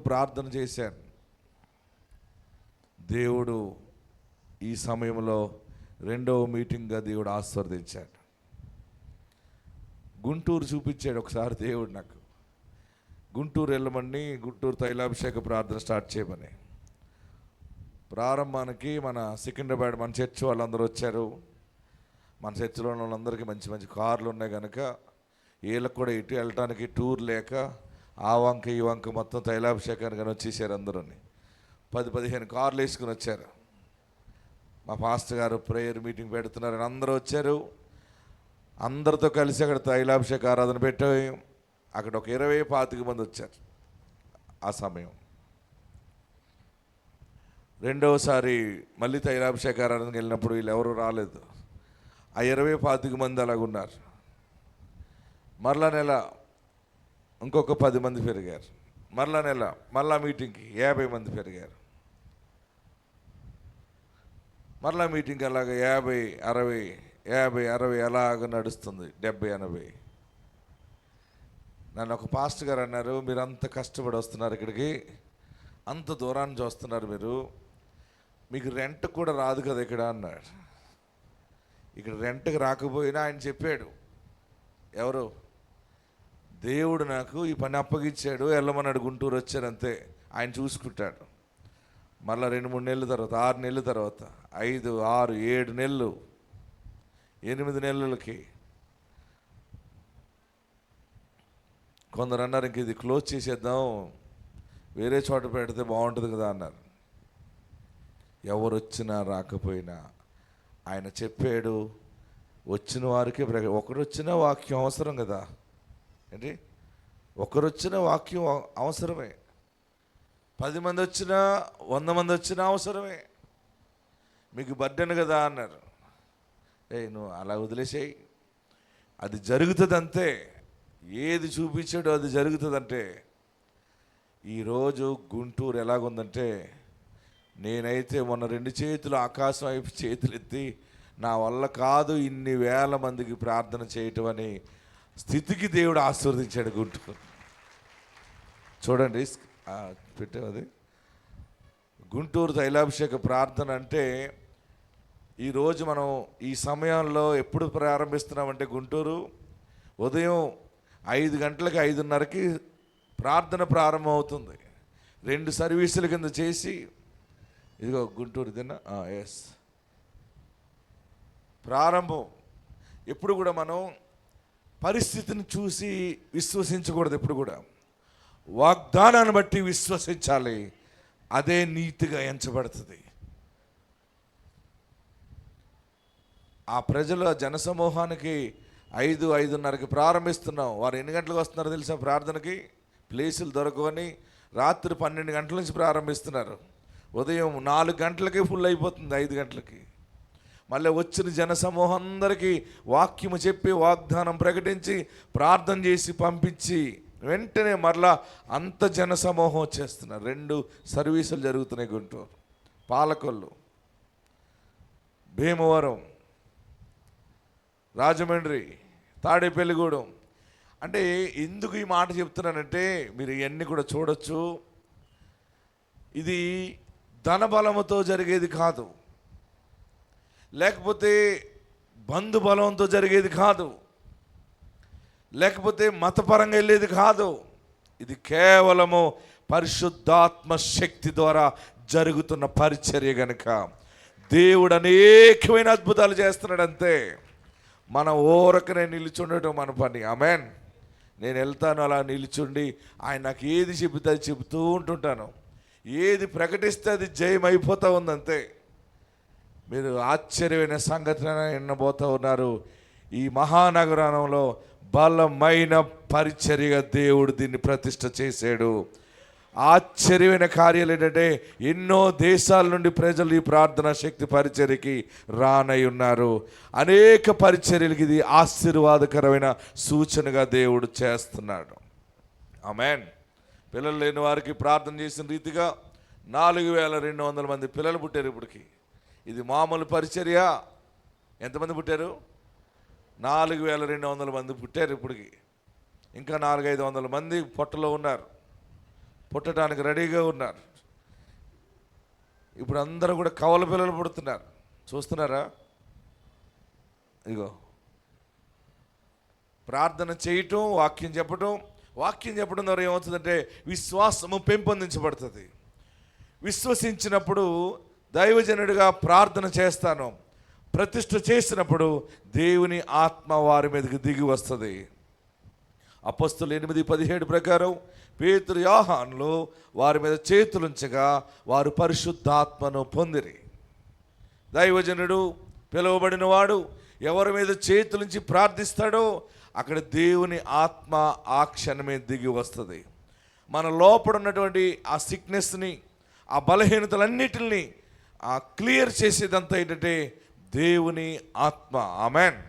ప్రార్థన చేశాను. దేవుడు ఈ సమయంలో రెండవ మీటింగ్గా దేవుడు ఆశీర్వదించాడు. గుంటూరు చూపించాడు ఒకసారి దేవుడు నాకు. గుంటూరు వెళ్ళమని, గుంటూరు తైలాభిషేక ప్రార్థన స్టార్ట్ చేయమని. ప్రారంభానికి మన సికింద్రాబాద్ మన చర్చ్ వాళ్ళందరూ వచ్చారు. మన చర్చిలో ఉన్న వాళ్ళందరికీ మంచి మంచి కార్లు ఉన్నాయి కనుక వీళ్ళకి కూడా ఇటు వెళ్ళటానికి టూర్ లేక ఆ వంక ఈ వంక మొత్తం తైలాభిషేకానికి వచ్చేసారు. అందరూ 10-15 కార్లు వేసుకుని వచ్చారు. మా పాస్టర్ గారు ప్రేయర్ మీటింగ్ పెడుతున్నారని అందరూ వచ్చారు. అందరితో కలిసి అక్కడ తైలాభిషేక ఆరాధన పెట్టాయి. అక్కడ ఒక 20-25 మంది వచ్చారు. ఆ సమయం రెండవసారి మళ్ళీ తైలాభిషేక ఆరాధనకి వెళ్ళినప్పుడు వీళ్ళు ఎవరు రాలేదు. ఆ 20-25 మంది అలాగున్నారు. మరలా నెల ఇంకొక 10 మంది పెరిగారు. మరలా నెల మరలా మీటింగ్కి 50 మంది పెరిగారు. మరలా మీటింగ్కి అలాగ 50-60 అలాగ నడుస్తుంది. 70-80. నన్ను ఒక పాస్టర్ గారు అన్నారు, మీరు అంత కష్టపడి వస్తున్నారు ఇక్కడికి, అంత దూరాన్ని వస్తున్నారు, మీకు రెంట్ కూడా రాదు కదా ఇక్కడ అన్నాడు. ఇక్కడ రెంట్కి రాకపోయినా ఆయన చెప్పాడు, ఎవరు దేవుడు నాకు ఈ పని అప్పగించాడు, వెళ్ళమన్నాడు. గుంటూరు వచ్చారంతే, ఆయన చూసుకుంటాడు. మళ్ళీ 2-3 నెలల తర్వాత, 6 నెలల తర్వాత, 5, 6, 7 నెలలు, 8 నెలలకి కొందరు అన్నారు, ఇంక ఇది క్లోజ్ చేసేద్దాం, వేరే చోట పెడితే బాగుంటుంది కదా అన్నారు. ఎవరు వచ్చినా రాకపోయినా ఆయన చెప్పాడు, వచ్చిన వారికి ఒకరు వచ్చిన వాక్యం అవసరం కదా. ఏంటి, ఒకరు వచ్చిన వాక్యం అవసరమే. 10 మంది వచ్చినా 100 మంది వచ్చినా అవసరమే. మీకు బర్డెన్ కదా అన్నారు. నువ్వు అలా వదిలేసేయి, అది జరుగుతుంది అంతే. ఏది చూపించాడో అది జరుగుతుందంటే. ఈరోజు గుంటూరు ఎలాగుందంటే, నేనైతే మొన్న 2 చేతులు ఆకాశం వైపు చేతులు ఎత్తి, నా వల్ల కాదు ఇన్ని వేల మందికి ప్రార్థన చేయటం అని స్థితికి దేవుడు ఆశీర్వదించాడు గుంటూరు. చూడండి, పెట్టేది గుంటూరు తైలాభిషేక ప్రార్థన అంటే, ఈరోజు మనం ఈ సమయంలో ఎప్పుడు ప్రారంభిస్తున్నామంటే, గుంటూరు ఉదయం 5 గంటలకి 5:30కి ప్రార్థన ప్రారంభం అవుతుంది. 2 సర్వీసుల కింద చేసి, ఇదిగో గుంటూరు ఎస్ ప్రారంభం. ఎప్పుడు కూడా మనం పరిస్థితిని చూసి విశ్వసించకూడదు. ఎప్పుడు కూడా వాగ్దానాన్ని బట్టి విశ్వసించాలి. అదే నీతిగా ఎంచబడుతుంది. ఆ ప్రజల జనసమూహానికి 5-5:30కి ప్రారంభిస్తున్నాం. వారు ఎన్ని గంటలకు వస్తున్నారో తెలుసా ప్రార్థనకి? ప్లేసులు దొరకవని రాత్రి 12 గంటల నుంచి ప్రారంభిస్తున్నారు. ఉదయం 4 గంటలకి ఫుల్ అయిపోతుంది, 5 గంటలకి. మళ్ళీ వచ్చిన జనసమూహం అందరికీ వాక్యము చెప్పి, వాగ్దానం ప్రకటించి, ప్రార్థన చేసి పంపించి, వెంటనే మరలా అంత జనసమూహం వచ్చేస్తున్నారు. 2 సర్వీసులు జరుగుతున్నాయి. గుంటూరు, పాలకొల్లు, భీమవరం, రాజమండ్రి, తాడేపల్లిగూడెం. అంటే ఎందుకు ఈ మాట చెప్తున్నానంటే, మీరు ఇవన్నీ కూడా చూడొచ్చు. ఇది ధనబలముతో జరిగేది కాదు, లేకపోతే బంధుబలంతో జరిగేది కాదు, లేకపోతే మతపరంగా వెళ్ళేది కాదు. ఇది కేవలము పరిశుద్ధాత్మ శక్తి ద్వారా జరుగుతున్న పరిచర్య గనుక దేవుడు అనేకమైన అద్భుతాలు చేస్తున్నాడు. అంతే, మన ఊరకనే నిలుచుండటం మన పని. ఆమెన్. నేను వెళ్తాను అలా నిలుచుండి, ఆయన నాకు ఏది చెబితే అది చెబుతూ ఉంటుంటాను. ఏది ప్రకటిస్తే అది జయం అయిపోతూ ఉందంతే. మీరు ఆశ్చర్యమైన సంగతిని వినబోతూ ఉన్నారు. ఈ మహానగరంలో బలమైన పరిచర్యగా దేవుడు దీన్ని ప్రతిష్ఠ చేశాడు. ఆశ్చర్యమైన కార్యాలు ఏంటంటే, ఎన్నో దేశాల నుండి ప్రజలు ఈ ప్రార్థనా శక్తి పరిచర్యకి రానై ఉన్నారు. అనేక పరిచర్యలకి ఇది ఆశీర్వాదకరమైన సూచనగా దేవుడు చేస్తున్నాడు. ఆమేన్. పిల్లలు లేని వారికి ప్రార్థన చేసిన రీతిగా 4200 మంది పిల్లలు పుట్టారు ఇప్పటికి. ఇది మామూలు పరిచర్య. ఎంతమంది పుట్టారు? 4200 మంది పుట్టారు ఇప్పటికి. ఇంకా 400-500 మంది పొట్టలో ఉన్నారు. పుట్టడానికి రెడీగా ఉన్నారు. ఇప్పుడు అందరూ కూడా కవల పిల్లలు పుడుతున్నారు, చూస్తున్నారా? ఇగో ప్రార్థన చేయటం, వాక్యం చెప్పడం ద్వారా ఏమవుతుందంటే విశ్వాసము పెంపొందించబడుతుంది. విశ్వసించినప్పుడు దైవజనుడిగా ప్రార్థన చేస్తాను, ప్రతిష్ఠ చేసినప్పుడు దేవుని ఆత్మ వారి మీదకి దిగి వస్తుంది. అపొస్తలులు 8:17 ప్రకారం పేతురు యోహానులు వారి మీద చేతులుంచగా వారు పరిశుద్ధాత్మను పొందిరి. దైవజనుడు పిలువబడిన వాడు ఎవరి మీద చేతులుంచి ప్రార్థిస్తాడో అక్కడ దేవుని ఆత్మ ఆ క్షణమే దిగి వస్తుంది. మన లోపల ఉన్నటువంటి ఆ సిక్నెస్ని, ఆ బలహీనతలన్నిటిని క్లియర్ చేసేదంతా ఏంటంటే దేవుని ఆత్మ. ఆమెన్.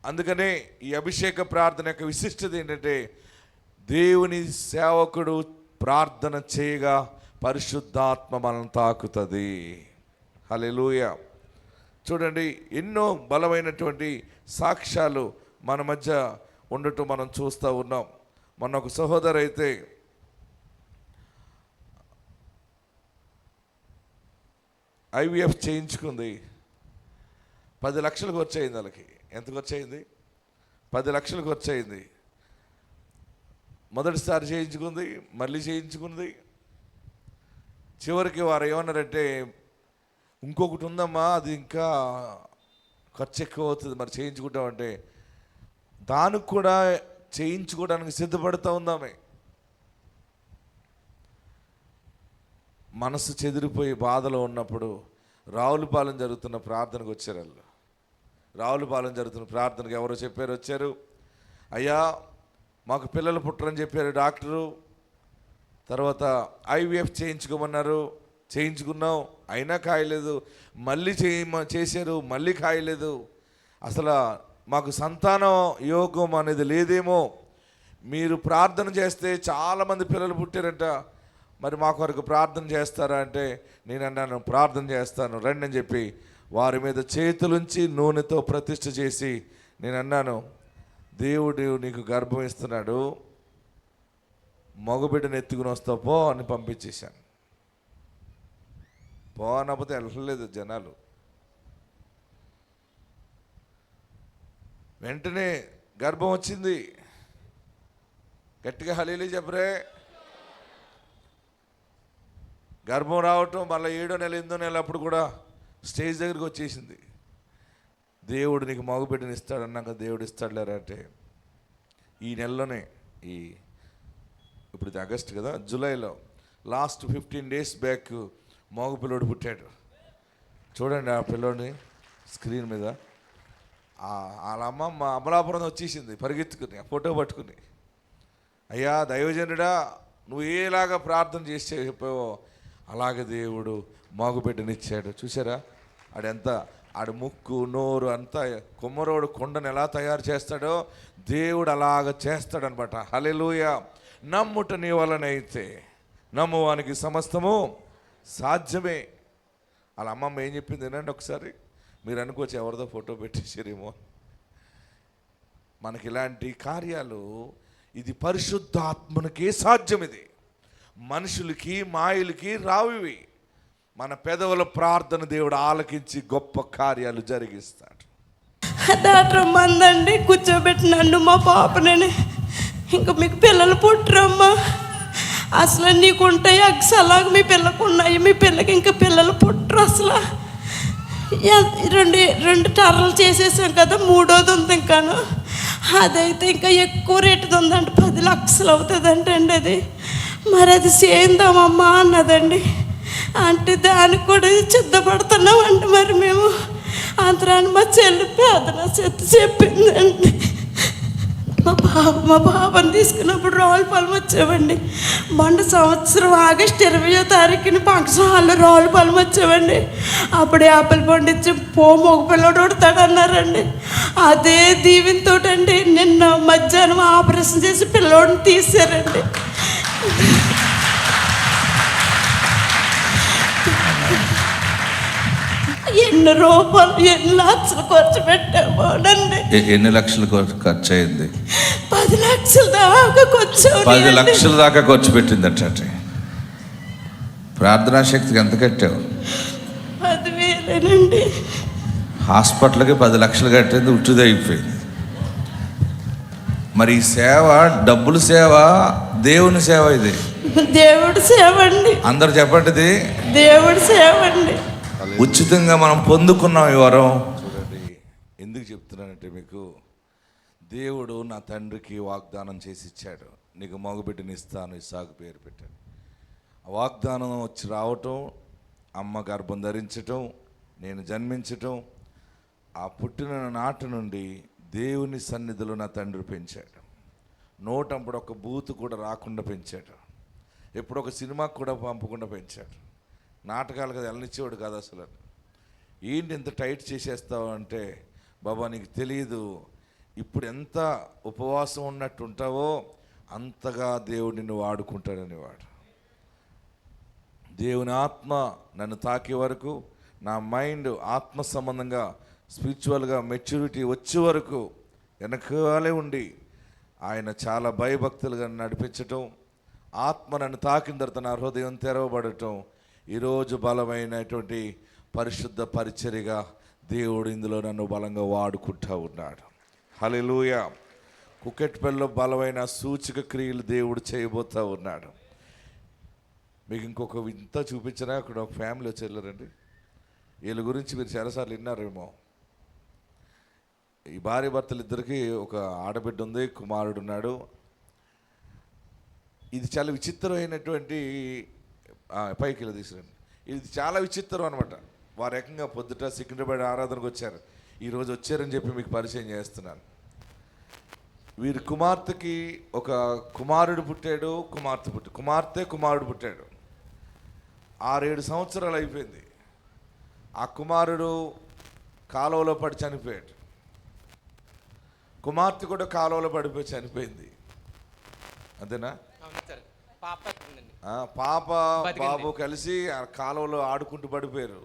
అందుకనే ఈ అభిషేక ప్రార్థన యొక్క విశిష్టత ఏంటంటే దేవుని సేవకుడు ప్రార్థన చేయగా పరిశుద్ధాత్మ మనల్ని తాకుతుంది. హల్లెలూయా. చూడండి, ఎన్నో బలమైనటువంటి సాక్ష్యాలు మన మధ్య ఉండటం మనం చూస్తూ ఉన్నాం. మొన్న ఒక సహోదరు అయితే ఐవీఎఫ్ చేయించుకుంది. 10 లక్షలకు వచ్చేయింది. వాళ్ళకి ఎంతకు వచ్చేయింది? 10 లక్షలకు వచ్చేయింది. మొదటిసారి చేయించుకుంది, మళ్ళీ చేయించుకుంది. చివరికి వారు ఏమన్నారంటే, ఇంకొకటి ఉందమ్మా, అది ఇంకా ఖర్చు ఎక్కువ అవుతుంది, మరి చేయించుకుంటామంటే దానికి కూడా చేయించుకోవడానికి సిద్ధపడుతూ ఉందామే. మనసు చెదిరిపోయి బాధలో ఉన్నప్పుడు రావులపాలెం జరుగుతున్న ప్రార్థనకు వచ్చారు వాళ్ళు. రావులపాలెం జరుగుతున్న ప్రార్థనకు ఎవరో చెప్పారు, వచ్చారు. అయ్యా మాకు పిల్లలు పుట్టరని చెప్పారు డాక్టరు. తర్వాత ఐవీఎఫ్ చేయించుకోమన్నారు, చేయించుకున్నాం, అయినా కాయలేదు. మళ్ళీ చేశారు, మళ్ళీ కాయలేదు. అసలు మాకు సంతానం యోగం అనేది లేదేమో. మీరు ప్రార్థన చేస్తే చాలామంది పిల్లలు పుట్టారంట, మరి మాకు వరకు ప్రార్థన చేస్తారా అంటే నేను అన్నాను, ప్రార్థన చేస్తాను రండి అని చెప్పి వారి మీద చేతులుంచి నూనెతో ప్రతిష్ఠ చేసి నేను అన్నాను, దేవుడు నీకు గర్భం ఇస్తున్నాడు, మగబిడ్డను ఎత్తుకుని వస్తావు పో అని పంపించేశాను. పోనకపోతే వెళ్ళలేదు జనాలు. వెంటనే గర్భం వచ్చింది. గట్టిగా హల్లెలూయా చెప్పరే. గర్భం రావటం మళ్ళీ 7వ నెల 8వ నెల అప్పుడు కూడా స్టేజ్ దగ్గరికి వచ్చేసింది. దేవుడు నీకు మగబిడ్డని ఇస్తాడన్నాక దేవుడు ఇస్తాడులేరా అంటే ఈ నెలలోనే, ఇప్పుడు ఇది ఆగస్ట్ కదా, జూలైలో లాస్ట్ 15 days బ్యాక్ మగ పిల్లోడు పుట్టాడు. చూడండి ఆ పిల్లోడిని స్క్రీన్ మీద. వాళ్ళ అమ్మ అమలాపురం వచ్చేసింది పరిగెత్తుకుని, ఫోటో పట్టుకుని. అయ్యా దైవజనుడా, నువ్వు ఏలాగా ప్రార్థన చేసి చెప్పావో అలాగే దేవుడు మగబిడ్డనిచ్చాడు. చూసారా ఆడి ముక్కు నోరు అంతా కుమ్మరోడు కొండను ఎలా తయారు చేస్తాడో దేవుడు అలాగ చేస్తాడనమాట. హల్లెలూయా. నమ్ముట నీ వలనైతే నమ్మువానికి సమస్తము సాధ్యమే. వాళ్ళ అమ్మమ్మ ఏం చెప్పింది వినండి ఒకసారి. మీరు అనుకోవచ్చు ఎవరిదో ఫోటో పెట్టేసారేమో. మనకి ఇలాంటి కార్యాలు ఇది పరిశుద్ధాత్మనికే సాధ్యం. ఇది మనుషులకి మాయలకి రావివి. మన పెదవుల ప్రార్థన దేవుడు ఆలకించి గొప్ప కార్యాలు జరిగిస్తాడు. డాక్టర్ మందండి కూర్చోబెట్టినండు మా పాపనని, ఇంకా మీకు పిల్లలు పుట్టరమ్మా, అసలు నీకుంటాయి అసలాగా మీ పిల్లకు ఉన్నాయి, మీ పిల్లకి ఇంకా పిల్లలు పుట్టరు. అసలు రెండు టర్రలు చేసేసాం కదా, 3వది ఉంది ఇంకాను. అదైతే ఇంకా ఎక్కువ రేటుది ఉందండి, 10 లక్షలు అవుతుందంట అండి అది. మరి అది చేద్దామమ్మా అన్నదండి. అంటే దానికి కూడా సిద్ధపడుతున్నాం అండి. మరి మేము అంతరాన్ని మా చెల్లి పేదన చెప్పిందండి. మా బాబాని తీసుకున్నప్పుడు రావులపాలెం వచ్చామండి. మొన్న సంవత్సరం ఆగస్టు 20వ తారీఖుని ఫంక్షన్ హాల్లో రావులపాలెం వచ్చామండి. అప్పుడే ఆపిల్ పండించి మగ పిల్లడు ఉడతాడన్నారండి. అదే దీవెనతోటండి నిన్న మధ్యాహ్నం ఆపరేషన్ చేసి పిల్లోడిని తీసారండి. ఎన్ని రూపాయలు, ఎన్ని లక్షలు ఖర్చు పెట్టామోనండి. ఎన్ని లక్షలు ఖర్చు అయింది? 10 10 లక్షల దాకా ఖర్చు 10 లక్షల దాకా ఖర్చు పెట్టిందట. ప్రార్థనా శక్తికి ఎంత కట్టావు? 10,000 హాస్పిటల్కి 10 లక్షలు కట్టేది ఉట్టిదే అయిపోయింది. మరి ఈ సేవ డబ్బుల సేవ, దేవుని సేవ. ఇది దేవుడి సేవ అండి. అందరు చెప్పండి, ఇది దేవుడి సేవ అండి. ఉచితంగా మనం పొందుకున్నాం ఈ వరం. చూడండి, ఎందుకు చెప్తున్నానంటే మీకు, దేవుడు నా తండ్రికి వాగ్దానం చేసి ఇచ్చాడు, నీకు మగబిడ్డని ఇస్తాను, ఇస్సాకు పేరు పెట్టాడు. ఆ వాగ్దానం వచ్చి రావటం, అమ్మ గర్భం ధరించటం, నేను జన్మించటం, ఆ పుట్టిన నాటి నుండి దేవుని సన్నిధిలో నా తండ్రి పెంచాడు. నోటంప్పుడు ఒక బూతు కూడా రాకుండా పెంచాడు. ఎప్పుడు ఒక సినిమాకు కూడా పంపకుండా పెంచాడు. నాటకాలకు వెళ్ళనిచ్చేవాడు కాదు అసలు. ఏంటి ఇంత టైట్ చేసేస్తావు అంటే, బాబా నీకు తెలియదు, ఇప్పుడు ఎంత ఉపవాసం ఉన్నట్టు ఉంటావో అంతగా దేవుడు నిన్ను వాడుకుంటాడనేవాడు. దేవుని ఆత్మ నన్ను తాకే వరకు, నా మైండ్ ఆత్మ సంబంధంగా స్పిరిచువల్గా మెచ్యూరిటీ వచ్చే వరకు వెనకాలే ఉండి ఆయన చాలా భయభక్తులుగా నడిపించటం, ఆత్మ నన్ను తాకిన తర్వాత నా హృదయం తెరవబడటం, ఈరోజు బలమైనటువంటి పరిశుద్ధ పరిచర్యగా దేవుడు ఇందులో నన్ను బలంగా వాడుకుంటూ ఉన్నాడు. హల్లెలూయా. కుకెట్పల్లిలో బలమైన సూచక క్రియలు దేవుడు చేయబోతూ ఉన్నాడు. మీకు ఇంకొక ఇంత చూపించినా, అక్కడ ఒక ఫ్యామిలీ వచ్చి వెళ్ళారండి. వీళ్ళ గురించి మీరు చాలాసార్లు విన్నారేమో. ఈ భార్య భర్తలు ఇద్దరికి ఒక ఆడబిడ్డ ఉంది, కుమారుడు ఉన్నాడు. ఇది చాలా విచిత్రమైనటువంటి, పైకి ఇలా తీసుకురండి. ఇది చాలా విచిత్రం అనమాట. వారు ఏకంగా పొద్దుట సికింద్రాబాద్ ఆరాధనకు వచ్చారు. ఈరోజు వచ్చారని చెప్పి మీకు పరిచయం చేస్తున్నాను. వీరి కుమార్తెకి ఒక కుమారుడు పుట్టాడు, కుమారుడు పుట్టాడు. 6-7 సంవత్సరాలు అయిపోయింది. ఆ కుమారుడు కాలువలో పడి చనిపోయాడు. కుమార్తె కూడా కాలువలో పడిపోయి చనిపోయింది. అంతేనా? పాప బాబు కలిసి ఆ కాలువలో ఆడుకుంటూ పడిపోయారు.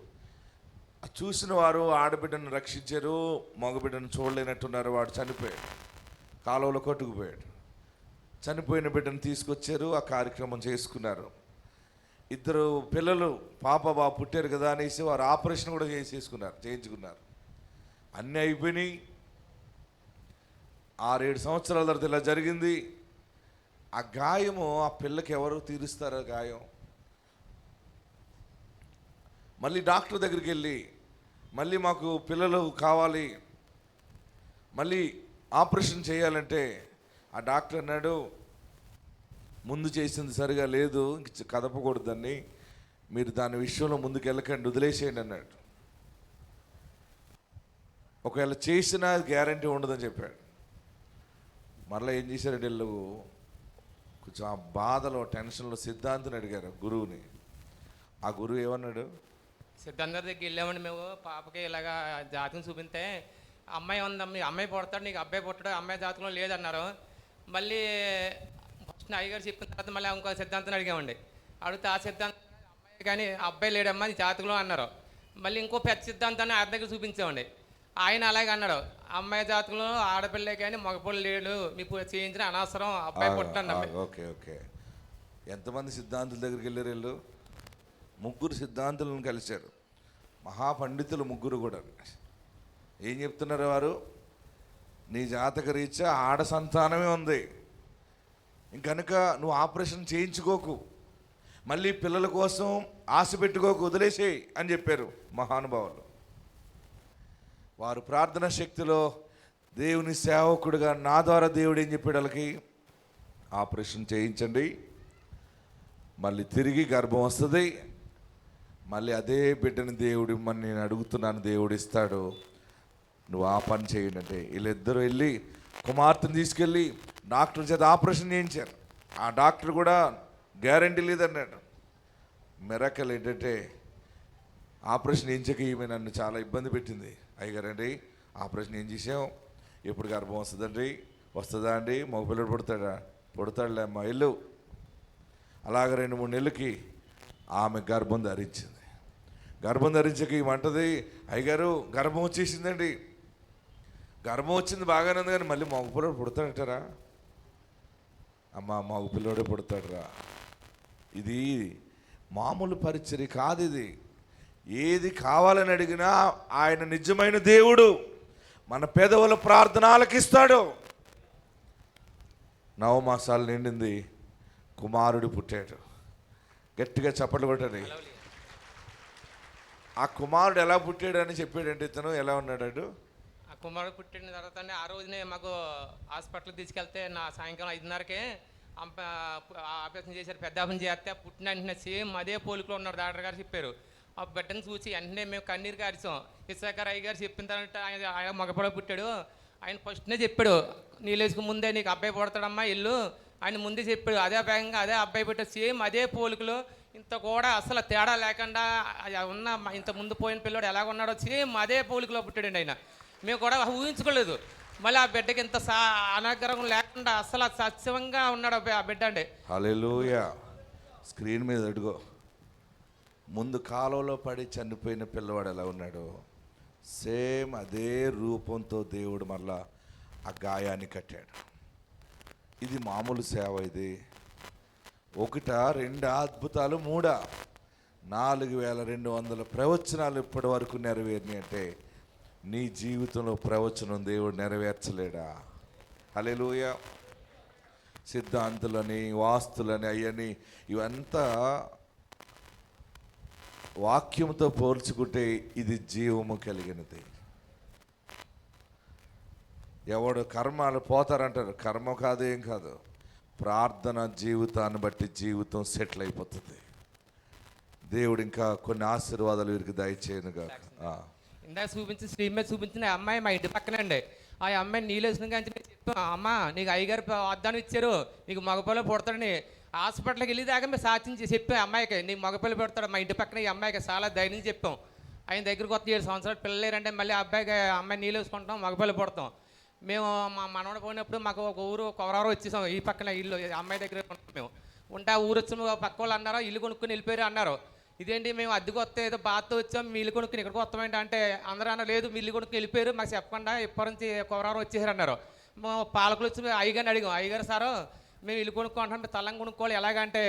చూసిన వారు ఆడబిడ్డను రక్షించారు, మగబిడ్డను చూడలేనట్టున్నారు. వాడు చనిపోయాడు, కాలువలో కొట్టుకుపోయాడు. చనిపోయిన బిడ్డను తీసుకొచ్చారు, ఆ కార్యక్రమం చేసుకున్నారు. 2 పిల్లలు పాప బాబు పుట్టారు కదా అనేసి వారు ఆపరేషన్ కూడా చేయించుకున్నారు. అన్నీ అయిపోయినాయి. 6-7 సంవత్సరాల తర్వాత ఇలా జరిగింది. ఆ గాయము ఆ పిల్లకి ఎవరు తీరుస్తారు? ఆ గాయం మళ్ళీ డాక్టర్ దగ్గరికి వెళ్ళి, మళ్ళీ మాకు పిల్లలు కావాలి, మళ్ళీ ఆపరేషన్ చేయాలంటే ఆ డాక్టర్ అన్నాడు, ముందు చేసింది సరిగా లేదు, ఇంక కదపకూడదని, మీరు దాని విషయంలో ముందుకు వెళ్ళకండి, వదిలేసేయండి అన్నాడు. ఒకవేళ చేసినా గ్యారంటీ ఉండదని చెప్పాడు. మరలా ఏం చేశారంటే వీళ్ళు కొంచెం ఆ బాధలో, టెన్షన్లో సిద్ధాంతిని అడిగారు గురువుని. ఆ గురువు ఏమన్నాడు? సిద్ధాంత దగ్గరికి వెళ్ళామండి మేము. పాపకి ఇలాగా జాతకం చూపిస్తే అమ్మాయి ఉందమ్మ, అమ్మాయి పుడతాడు, నీకు అబ్బాయి పుట్టడు, అమ్మాయి జాతకంలో లేదన్నారు. మళ్ళీ ఫస్ట్ అయ్యగారు చెప్పిన తర్వాత మళ్ళీ ఇంకో సిద్ధాంతం అడిగామండి. అడిగితే ఆ సిద్ధాంతం అమ్మాయి కానీ అబ్బాయి లేడమ్మా నీ జాతకంలో అన్నారు. మళ్ళీ ఇంకో పెద్ద సిద్ధాంతాన్ని ఆయన దగ్గర చూపించామండి. ఆయన అలాగే అన్నాడు, అమ్మాయి జాతకంలో ఆడపిల్లే కానీ మగపిల్ల లేడు, మీకు చేయించిన అనవసరం, అబ్బాయి పుట్టండి. Okay okay. ఎంతమంది సిద్ధాంతుల దగ్గరికి వెళ్ళారు వీళ్ళు? 3 సిద్ధాంతులను కలిశారు. మహాపండితులు 3 కూడా. ఏం చెప్తున్నారు వారు? నీ జాతక రీత్యా ఆడ సంతానమే ఉంది, ఇంకనుక నువ్వు ఆపరేషన్ చేయించుకోకు, మళ్ళీ పిల్లల కోసం ఆశ పెట్టుకోకు, వదిలేసేయి అని చెప్పారు మహానుభావులు. వారు ప్రార్థన శక్తిలో దేవుని సేవకుడుగా నా ద్వారా దేవుడు ఏం చెప్పాడు వాళ్ళకి? ఆపరేషన్ చేయించండి, మళ్ళీ తిరిగి గర్భం వస్తుంది, మళ్ళీ అదే బిడ్డని దేవుడు ఇమ్మని నేను అడుగుతున్నాను, దేవుడు ఇస్తాడు, నువ్వు ఆ పని చేయండి అంటే వీళ్ళిద్దరూ వెళ్ళి కుమార్తెను తీసుకెళ్ళి డాక్టర్ చేత ఆపరేషన్ చేయించారు. ఆ డాక్టర్ కూడా గ్యారంటీ లేదన్నాడు. మిరకల్ ఏంటంటే ఆపరేషన్ చేయించక ఈమె నన్ను చాలా ఇబ్బంది పెట్టింది. అయ్యగారండి ఆపరేషన్ ఏం చేసాం, ఎప్పుడు గర్భం వస్తుందండి, వస్తుందా అండి, మగపిల్లడు పుడతాడులే అమ్మ వెళ్ళు. అలాగ 2-3 నెలలకి ఆమె గర్భం ధరించింది. గర్భం ధరించక ఏమంటది, అయ్యగారు గర్భం వచ్చేసిందండి, గర్భం వచ్చింది బాగానే ఉంది కానీ మళ్ళీ మగపిల్లడు పుడతాడంటారా? అమ్మ మగ పిల్లోడే పుడతాడు రా. ఇది మామూలు పరిచర్య కాదు. ఇది ఏది కావాలని అడిగినా ఆయన నిజమైన దేవుడు, మన పెదవుల ప్రార్థన ఆలకిస్తాడు. 9 మాసాలు నిండింది, కుమారుడు పుట్టాడు. గట్టిగా చప్పట్లు కొట్టండి. ఆ కుమారుడు ఎలా పుట్టాడు అని చెప్పాడంటే, ఇతను ఎలా ఉన్నాడు? ఆ కుమారుడు పుట్టిన తర్వాత ఆ రోజునే మాకు హాస్పిటల్కి తీసుకెళ్తే నా సాయంకాలం 5:30కే ఆపరేషన్ చేశారు. పెద్ద ఆపరేషన్ చేస్తే పుట్టిన వెంటనే సేమ్ అదే పోలికలో ఉన్నారు. డాక్టర్ గారు చెప్పారు. ఆ బిడ్డను చూసి వెంటనే మేము కన్నీరు కారిసాం. ఇస్సాకర్ అయ్య గారు చెప్పిన తర్వాత ఆయన మగపిల్ల పుట్టాడు. ఆయన ఫస్ట్నే చెప్పాడు, నీళ్ళేసుకు ముందే నీకు అబ్బాయి పుడతాడమ్మా ఇల్లు ఆయన ముందే చెప్పాడు. అదే వేగంగా అదే అబ్బాయి పుట్టాడు. సేమ్ అదే పోలికలు, ఇంత కూడా అసలు తేడా లేకుండా ఉన్న ఇంత ముందు పోయిన పిల్లోడు ఎలాగ ఉన్నాడో సేమ్ అదే పోలికలో పుట్టాడండి ఆయన. మేము కూడా ఊహించుకోలేదు. మళ్ళీ ఆ బిడ్డకి ఇంత అనాగ్రహం లేకుండా అసలు సత్యంగా ఉన్నాడు ఆ బిడ్డ అండి. హల్లెలూయా. స్క్రీన్ మీద అడుగో. ముందు కాలంలో పడి చనిపోయిన పిల్లవాడు ఎలా ఉన్నాడు, సేమ్ అదే రూపంతో దేవుడు మళ్ళా ఆ గాయాన్ని కట్టాడు. ఇది మామూలు సేవ. ఇది 1, 2 అద్భుతాలు, 3, 4200 ప్రవచనాలు ఇప్పటి వరకు నెరవేరినాయి అంటే నీ జీవితంలో ప్రవచనం దేవుడు నెరవేర్చలేడా? హల్లెలూయా. సిద్ధాంతులని, వాస్తులని, అవన్నీ ఇవంతా వాక్యంతో పోల్చుకుంటే ఇది జీవము కలిగినది. ఎవడు కర్మలు పోతారంటారు, కర్మ కాదు, ఏం కాదు. ప్రార్థన జీవితాన్ని బట్టి జీవితం సెటిల్ అయిపోతుంది. దేవుడు ఇంకా కొన్ని ఆశీర్వాదాలు వీరికి దయచేయనుగా. ఇందాక చూపించిన స్క్రీన్ మీద చూపించిన అమ్మాయి మా ఇంటి పక్కనే అండి. ఆ అమ్మాయి నీళ్ళేసిన కానీ చెప్పాం, అమ్మ నీకు అయ్యగారు వాగ్దానం ఇచ్చారు, నీకు మగపిల్ల పుడతాడని. హాస్పిటల్కి వెళ్ళి దాకా మేము సాక్ష్యం చెప్పాం అమ్మాయికి, నీకు మగపిల్ల పుడతాడు. మా ఇంటి పక్కన ఈ అమ్మాయికి చాలా ధైర్యం చెప్పాం. ఆయన దగ్గరకు వస్తే 7 సంవత్సరాలు పిల్లలేరంటే మళ్ళీ అమ్మాయి నీళ్ళు వేసుకుంటాం, మగపిల్ల పుడతాం. మేము మా మనవడు పోయినప్పుడు మాకు ఒక ఊరు కొవరారు వచ్చేసాం. ఈ పక్కన ఇల్లు అమ్మాయి దగ్గర ఉంటాం మేము. ఉంటే ఆ ఊరు వచ్చి పక్క వాళ్ళు అన్నారు ఇల్లు కొనుక్కుని వెళ్ళిపోయారు అన్నారు. ఇదేంటి మేము అద్దెకు వస్తే ఏదో బాధతో వచ్చాం, మీ ఇల్లు కొనుక్కుని ఇక్కడికి వస్తామేంటి అంటే అందరూ అన్నారు లేదు మీ ఇల్లు కొనుక్కుని వెళ్ళిపోయారు, మాకు చెప్పకుండా ఇప్పటి నుంచి కొవరారు వచ్చేసారు అన్నారు. పాలకులు వచ్చి అయ్యగారిని అడిగాం, అయ్యగారు సారు మేము ఇల్లు కొనుక్కుంటాం, తలం కొనుక్కోవాలి ఎలాగంటే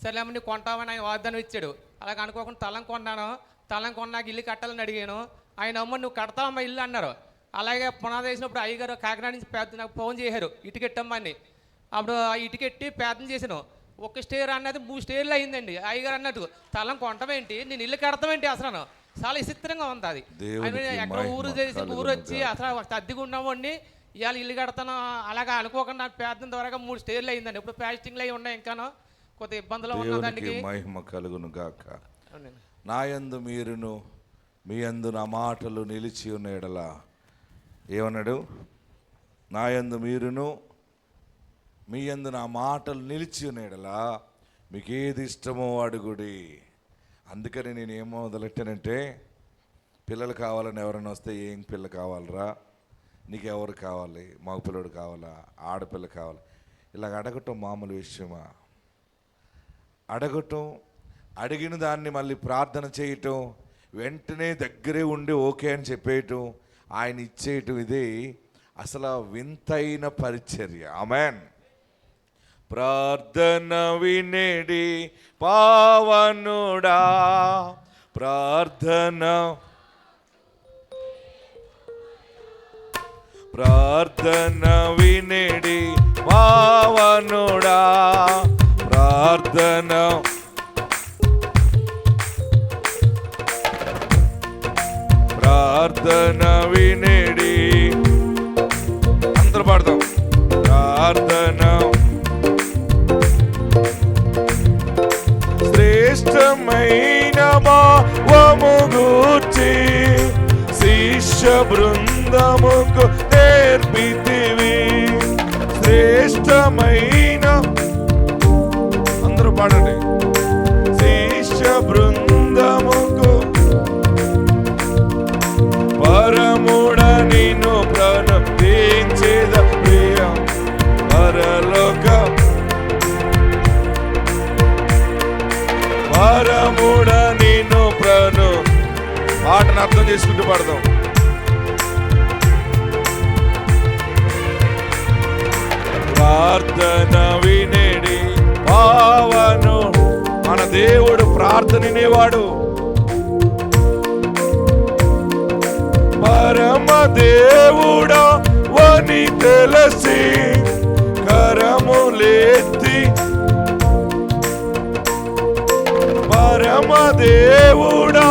సరేలేమని నీకు కొంటామని ఆయన వాగ్దానం ఇచ్చాడు. అలాగ అనుకోకుండా తలం కొన్నాను. తలం కొన్నాక ఇల్లు కట్టాలని అడిగాను. ఆయన అమ్మ నువ్వు కడతావమ్మా ఇల్లు అన్నారు. అలాగే పునాది వేసినప్పుడు అయ్యగారు కాకినాడ నుంచి నాకు ఫోన్ చేశారు ఇటుకెట్టమ్మని. అప్పుడు ఆ ఇటుకెట్టి ప్రార్థన చేశాను. 1 స్టేర్ అన్నది 3 స్టేర్లు అయిందండి. అయ్యగారు అన్నట్టు తలం కొంటమేంటి, నేను ఇల్లు కడతామేంటి అసలు చాలా విచిత్రంగా ఉంది అది. ఎక్కడ ఊరు చేసి ఊరు వచ్చి అసలు అద్దెగా ఉన్నామండి ఇవాళ ఇల్లు కడతాను అలాగా అనుకోకుండా ప్రార్థన ద్వారా 3 స్టేర్లు అయిందండి. ఇప్పుడు ప్లాస్టింగ్లు అవి ఉన్నాయి, ఇంకాను కొద్ది ఇబ్బందులు ఉన్నదానికి. మహిమ కలుగును గాక. నా యందు మీరును మీ యందు నా మాటలు నిలిచి ఉన్న ఎడల ఏమన్నాడు? నా యందు మీరును మీ యందు నా మాటలు నిలిచి ఉన్న ఎడల మీకు ఏది ఇష్టమో అడుగుడి. అందుకని నేను ఏమో మొదలెట్టానంటే, పిల్లలు కావాలని ఎవరైనా వస్తే ఏం పిల్ల కావాలరా, నీకు ఎవరు కావాలి, మగ పిల్లడు కావాలా, ఆడపిల్ల కావాలి, ఇలాగ అడగటం మామూలు విషయమా? అడగటం, అడిగిన దాన్ని మళ్ళీ ప్రార్థన చేయటం, వెంటనే దగ్గరే ఉండి ఓకే అని చెప్పేయటం, ఆయన ఇచ్చేయటం, ఇదే అసలు వింతైన పరిచర్య. ఆమేన్. ప్రార్థన వినేడి పావనుడా, ప్రార్థన వినేడి పావనుడా, ప్రార్థన వినేడి. అందరూ పాడతాం. ప్రార్థన శ్రేష్టమైన భావము గూర్చి శిష్య బృందముకు నేర్పితివి. శ్రేష్టమైన, అందరూ పాడండి. శిష్య బృందముకు పరముడ నిన్ను ప్రణతించేద ప్రియం పరలోక పరముడ నిన్ను పాటను అర్థం చేసుకుంటూ పాడదాం. ప్రార్థన వినేడి పావను. మన దేవుడు ప్రార్థన వినేవాడు. పరమ దేవుడా వని తెలిసి కరములెత్తి, పరమ దేవుడా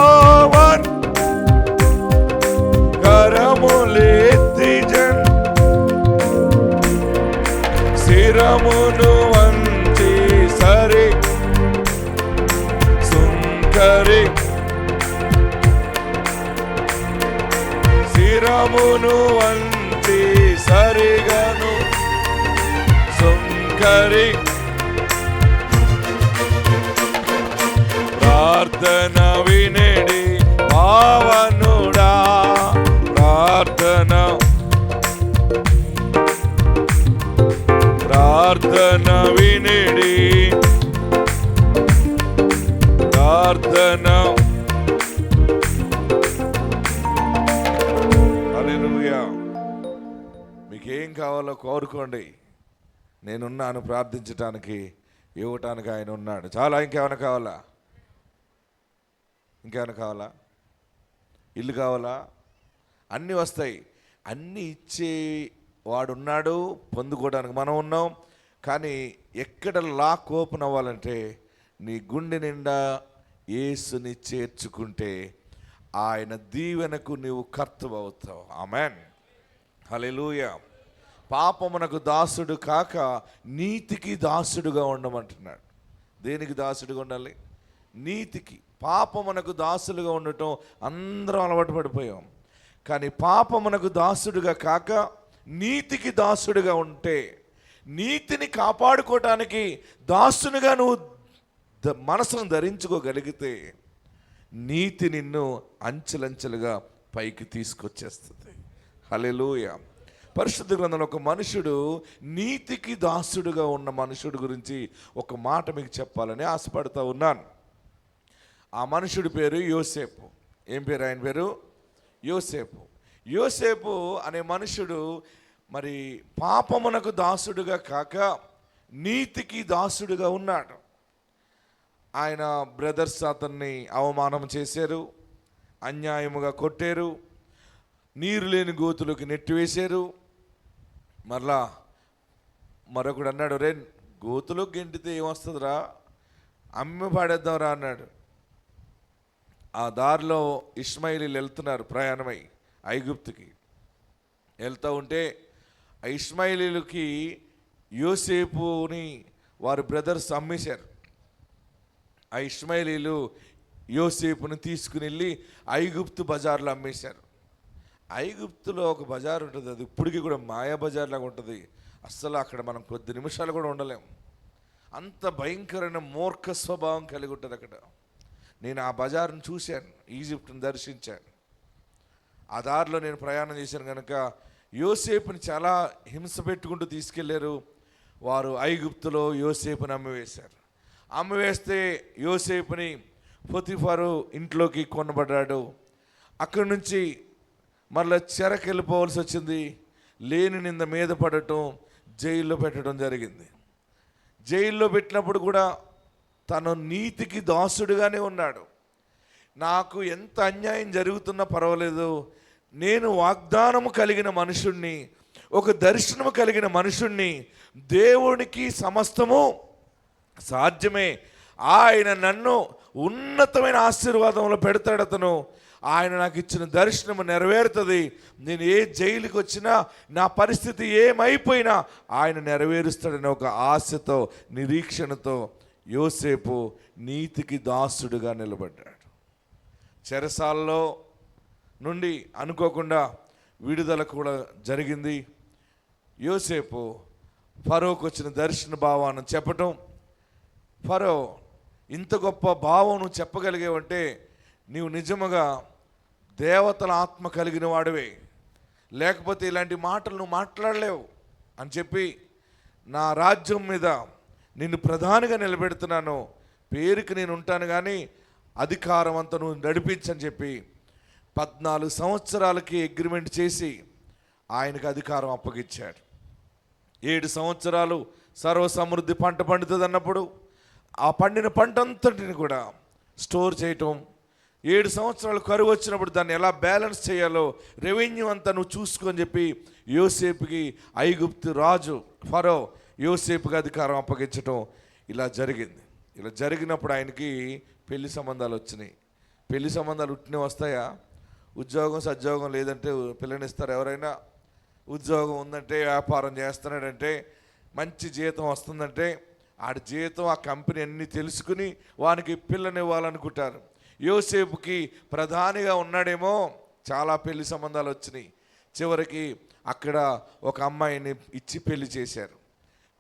కరములెత్తి శిరమును వంచి సరి సుంకరి, శిరమును వంచి సరిగను సుంకరి. ప్రార్థన వినేడి పావనుడా, ప్రార్థన వినేడి ప్రార్థన. హల్లెలూయా. మీకేం కావాలో కోరుకోండి, నేనున్నాను ప్రార్థించటానికి, ఇవ్వటానికి ఆయన ఉన్నాడు. చాలా. ఇంకేమైనా కావాలా? ఇంకేమైనా కావాలా? ఇల్లు కావాలా? అన్నీ వస్తాయి. అన్నీ ఇచ్చే వాడున్నాడు, పొందుకోవడానికి మనం ఉన్నాం. కానీ ఎక్కడ లాక్ ఓపెన్ అవ్వాలంటే నీ గుండె నిండా యేసుని చేర్చుకుంటే ఆయన దీవెనకు నీవు కర్తవు అవుతావు. ఆమెన్. హల్లెలూయా. పాపమునకు దాసుడు కాక నీతికి దాసుడుగా ఉండమంటున్నాడు. దేనికి దాసుడుగా ఉండాలి? నీతికి. పాపమునకు దాసులుగా ఉండటం అందరం అలవాటు పడిపోయాం. కానీ పాపమునకు దాసుడుగా కాక నీతికి దాసుడుగా ఉంటే, నీతిని కాపాడుకోవటానికి దాసునిగా నువ్వు మనసును ధరించుకోగలిగితే నీతి నిన్ను అంచెలంచెలుగా పైకి తీసుకొచ్చేస్తుంది. హల్లెలూయా. పరిశుద్ధ గ్రంథంలో ఒక మనుషుడు, నీతికి దాసుడుగా ఉన్న మనుషుడు గురించి ఒక మాట మీకు చెప్పాలని ఆశపడుతూ ఉన్నాను. ఆ మనుషుడి పేరు యోసేపు. ఏం పేరు ఆయన పేరు? యోసేపు. యోసేపు అనే మనుషుడు మరి పాపమునకు దాసుడుగా కాక నీతికి దాసుడుగా ఉన్నాడు. ఆయన బ్రదర్స్ అతన్ని అవమానం చేశారు, అన్యాయముగా కొట్టారు, నీరు లేని గోతులోకి నెట్టివేశారు. మరలా మరొకడు అన్నాడు, రే గోతులో గెంటితే ఏమొస్తుందిరా, అమ్మి పాడేద్దాంరా అన్నాడు. ఆ దారిలో ఇష్మాయిలీలు వెళ్తున్నారు ప్రయాణమై ఐగుప్తుకి. వెళ్తూ ఉంటే ఆ ఇష్మాయిలీలకి యోసేపుని వారి బ్రదర్స్ అమ్మేశారు. ఆ ఇష్మాయిలీలు యోసేపుని తీసుకుని వెళ్ళి ఐగుప్తు బజార్లో అమ్మేశారు. ఐగుప్తులో ఒక బజార్ ఉంటుంది, అది ఇప్పటికీ కూడా మాయా బజార్ లాగా ఉంటుంది. అస్సలు అక్కడ మనం కొద్ది నిమిషాలు కూడా ఉండలేం. అంత భయంకరమైన మూర్ఖ స్వభావం కలిగి ఉంటుంది అక్కడ. నేను ఆ బజార్ను చూశాను, ఈజిప్ట్ని దర్శించాను. ఆ దారిలో నేను ప్రయాణం చేశాను కనుక యోసేపుని చాలా హింస పెట్టుకుంటూ తీసుకెళ్లారు. వారు ఐగుప్తులో యోసేపుని అమ్మివేశారు. అమ్మివేస్తే యోసేపుని పొతిఫారు ఇంట్లోకి కొనబడ్డాడు. అక్కడి నుంచి మరలా చెరకు వెళ్ళిపోవాల్సి వచ్చింది. లేని నింద మీద పడటం, జైల్లో పెట్టడం జరిగింది. జైల్లో పెట్టినప్పుడు కూడా తను నీతికి దాసుడుగానే ఉన్నాడు. నాకు ఎంత అన్యాయం జరుగుతున్నా పర్వాలేదు, నేను వాగ్దానము కలిగిన మనుషుణ్ణి, ఒక దర్శనము కలిగిన మనుషుణ్ణి, దేవునికి సమస్తము సాధ్యమే, ఆయన నన్ను ఉన్నతమైన ఆశీర్వాదంలో పెడతాడు, అతను ఆయన నాకు ఇచ్చిన దర్శనము నెరవేరుతుంది, నేను ఏ జైలుకి వచ్చినా నా పరిస్థితి ఏమైపోయినా ఆయన నెరవేరుస్తాడని ఒక ఆశతో నిరీక్షణతో యోసేపు నీతికి దాసుడుగా నిలబడ్డాడు. చెరసాలలో నుండి అనుకోకుండా విడుదల కూడా జరిగింది. యోసేపు ఫరోకు వచ్చిన దర్శన భావాన్ని చెప్పటం, ఫరో ఇంత గొప్ప భావం నువ్వు చెప్పగలిగేవంటే నీవు నిజముగా దేవతల ఆత్మ కలిగిన వాడివే, లేకపోతే ఇలాంటి మాటలు నువ్వు మాట్లాడలేవు అని చెప్పి, నా రాజ్యం మీద నిన్ను ప్రధానిగా నిలబెడుతున్నాను, పేరుకి నేను ఉంటాను కానీ అధికారం అంతా నువ్వు నడిపించని చెప్పి 14 సంవత్సరాలకి అగ్రిమెంట్ చేసి ఆయనకు అధికారం అప్పగించాడు. 7 సంవత్సరాలు సర్వ సమృద్ధి పంట పండుతుంది అన్నప్పుడు ఆ పండిన పంట అంతటిని కూడా స్టోర్ చేయటం, 7 సంవత్సరాలు కరువు వచ్చినప్పుడు దాన్ని ఎలా బ్యాలెన్స్ చేయాలో రెవెన్యూ అంతా నువ్వు చూసుకొని చెప్పి యోసేపుకి ఐగుప్తు రాజు ఫరో యోసేపుకి అధికారం అప్పగించటం ఇలా జరిగింది. ఇలా జరిగినప్పుడు ఆయనకి పెళ్లి సంబంధాలు వచ్చినాయి. పెళ్లి సంబంధాలు ఉట్టినే వస్తాయా? ఉద్యోగం సద్యోగం లేదంటే పిల్లనిస్తారు ఎవరైనా? ఉద్యోగం ఉందంటే, వ్యాపారం చేస్తున్నాడంటే, మంచి జీతం వస్తుందంటే ఆడి జీతం ఆ కంపెనీ అన్నీ తెలుసుకుని వానికి పిల్లనివ్వాలనుకుంటారు. యోసేపుకి ప్రధానిగా ఉన్నాడేమో, చాలా పెళ్లి సంబంధాలు వచ్చినాయి. చివరికి అక్కడ ఒక అమ్మాయిని ఇచ్చి పెళ్లి చేశారు.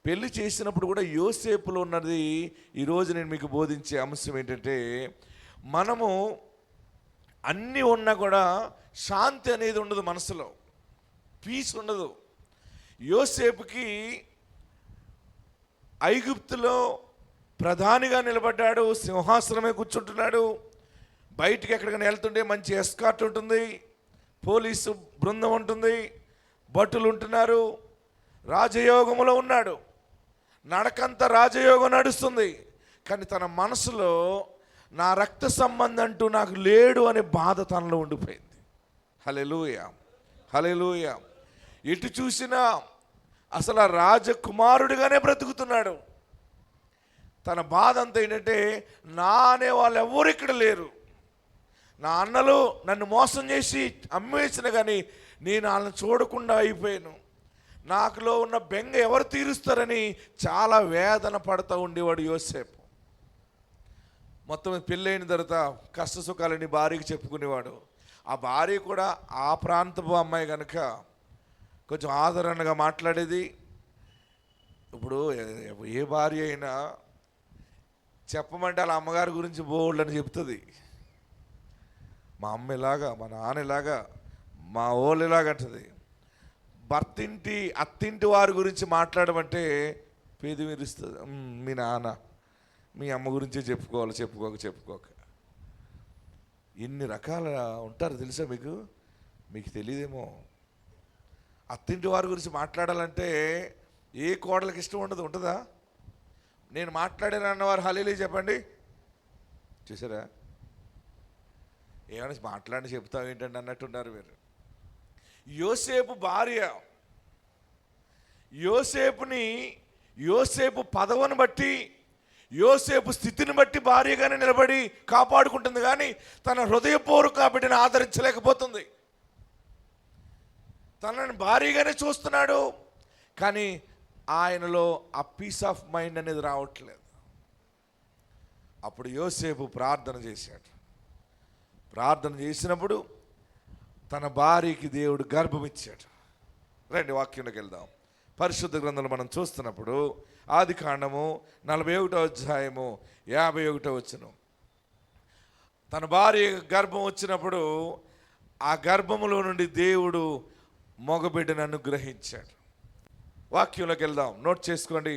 పెళ్లి చేసినప్పుడు కూడా యోసేపులో ఉన్నది ఈరోజు నేను మీకు బోధించే అంశం ఏంటంటే, మనము అన్నీ ఉన్నా కూడా శాంతి అనేది ఉండదు, మనసులో పీస్ ఉండదు. యోసేపుకి ఐగుప్తులో ప్రధానిగా నిలబడ్డాడు, సింహాసనమే కూర్చుంటున్నాడు. బయటికి ఎక్కడికైనా వెళ్తుంటే మంచి ఎస్కార్ట్ ఉంటుంది, పోలీసు బృందం ఉంటుంది, భటులు ఉంటున్నారు, రాజయోగములో ఉన్నాడు. నడకంతా రాజయోగం నడుస్తుంది. కానీ తన మనసులో నా రక్త సంబంధం అంటూ నాకు లేడు అనే బాధ తనలో ఉండిపోయింది. హల్లెలూయా, హల్లెలూయా. ఎటు చూసినా అసలు ఆ రాజకుమారుడిగానే బ్రతుకుతున్నాడు. తన బాధ అంతా ఏంటంటే, నా అనే వాళ్ళు ఎవరు ఇక్కడ లేరు. నా అన్నలు నన్ను మోసం చేసి అమ్మేసిన కానీ నేను వాళ్ళని చూడకుండా అయిపోయాను. నాకులో ఉన్న బెంగ ఎవరు తీరుస్తారని చాలా వేదన పడుతూ ఉండేవాడు యోసేపు. మొత్తం పెళ్ళైన తర్వాత కష్ట సుఖాలని భార్యకి చెప్పుకునేవాడు. ఆ భార్య కూడా ఆ ప్రాంతపు అమ్మాయి కనుక కొంచెం ఆదరణగా మాట్లాడేది. ఇప్పుడు ఏ భార్య అయినా చెప్పమంటే వాళ్ళ అమ్మగారి గురించి బోల్డ్ అని చెప్తుంది. మా అమ్మ ఇలాగా, మా నాన్న ఇలాగా, మా ఓళ్ళు ఇలాగంటది. భర్తింటి అత్తింటి వారి గురించి మాట్లాడమంటే పేద విరుస్తుంది. మీ నాన్న మీ అమ్మ గురించే చెప్పుకోవాలి, చెప్పుకోక ఎన్ని రకాల ఉంటారు తెలుసా మీకు? మీకు తెలియదేమో. అత్తింటి వారి గురించి మాట్లాడాలంటే ఏ కోడలకి ఇష్టం ఉండదు, ఉంటుందా? నేను మాట్లాడాను అన్నవారు హల్లెలూయా చెప్పండి. చూసారా? ఏమైనా మాట్లాడి చెప్తాం ఏంటండి అన్నట్టున్నారు మీరు. యోసేపు భార్య యోసేపు పదవిని బట్టి, యోసేపు స్థితిని బట్టి భార్యగానే నిలబడి కాపాడుకుంటుంది, కానీ తన హృదయపూర్వక బిడ్డను ఆదరించలేకపోతుంది. తనని భార్యగానే చూస్తున్నాడు, కానీ ఆయనలో ఆ పీస్ ఆఫ్ మైండ్ అనేది రావట్లేదు. అప్పుడు యోసేపు ప్రార్థన చేశాడు. ప్రార్థన చేసినప్పుడు తన భార్యకి దేవుడు గర్భం ఇచ్చాడు. రండి వాక్యంలోకి వెళ్దాం. పరిశుద్ధ గ్రంథంలో మనం చూస్తున్నప్పుడు ఆదికాండము 41వ అధ్యాయము 51వ వచనం. తన భార్య గర్భం వచ్చినప్పుడు ఆ గర్భములో నుండి దేవుడు మగబిడ్డను అనుగ్రహించాడు. వాక్యంలోకి వెళ్దాం, నోట్ చేసుకోండి.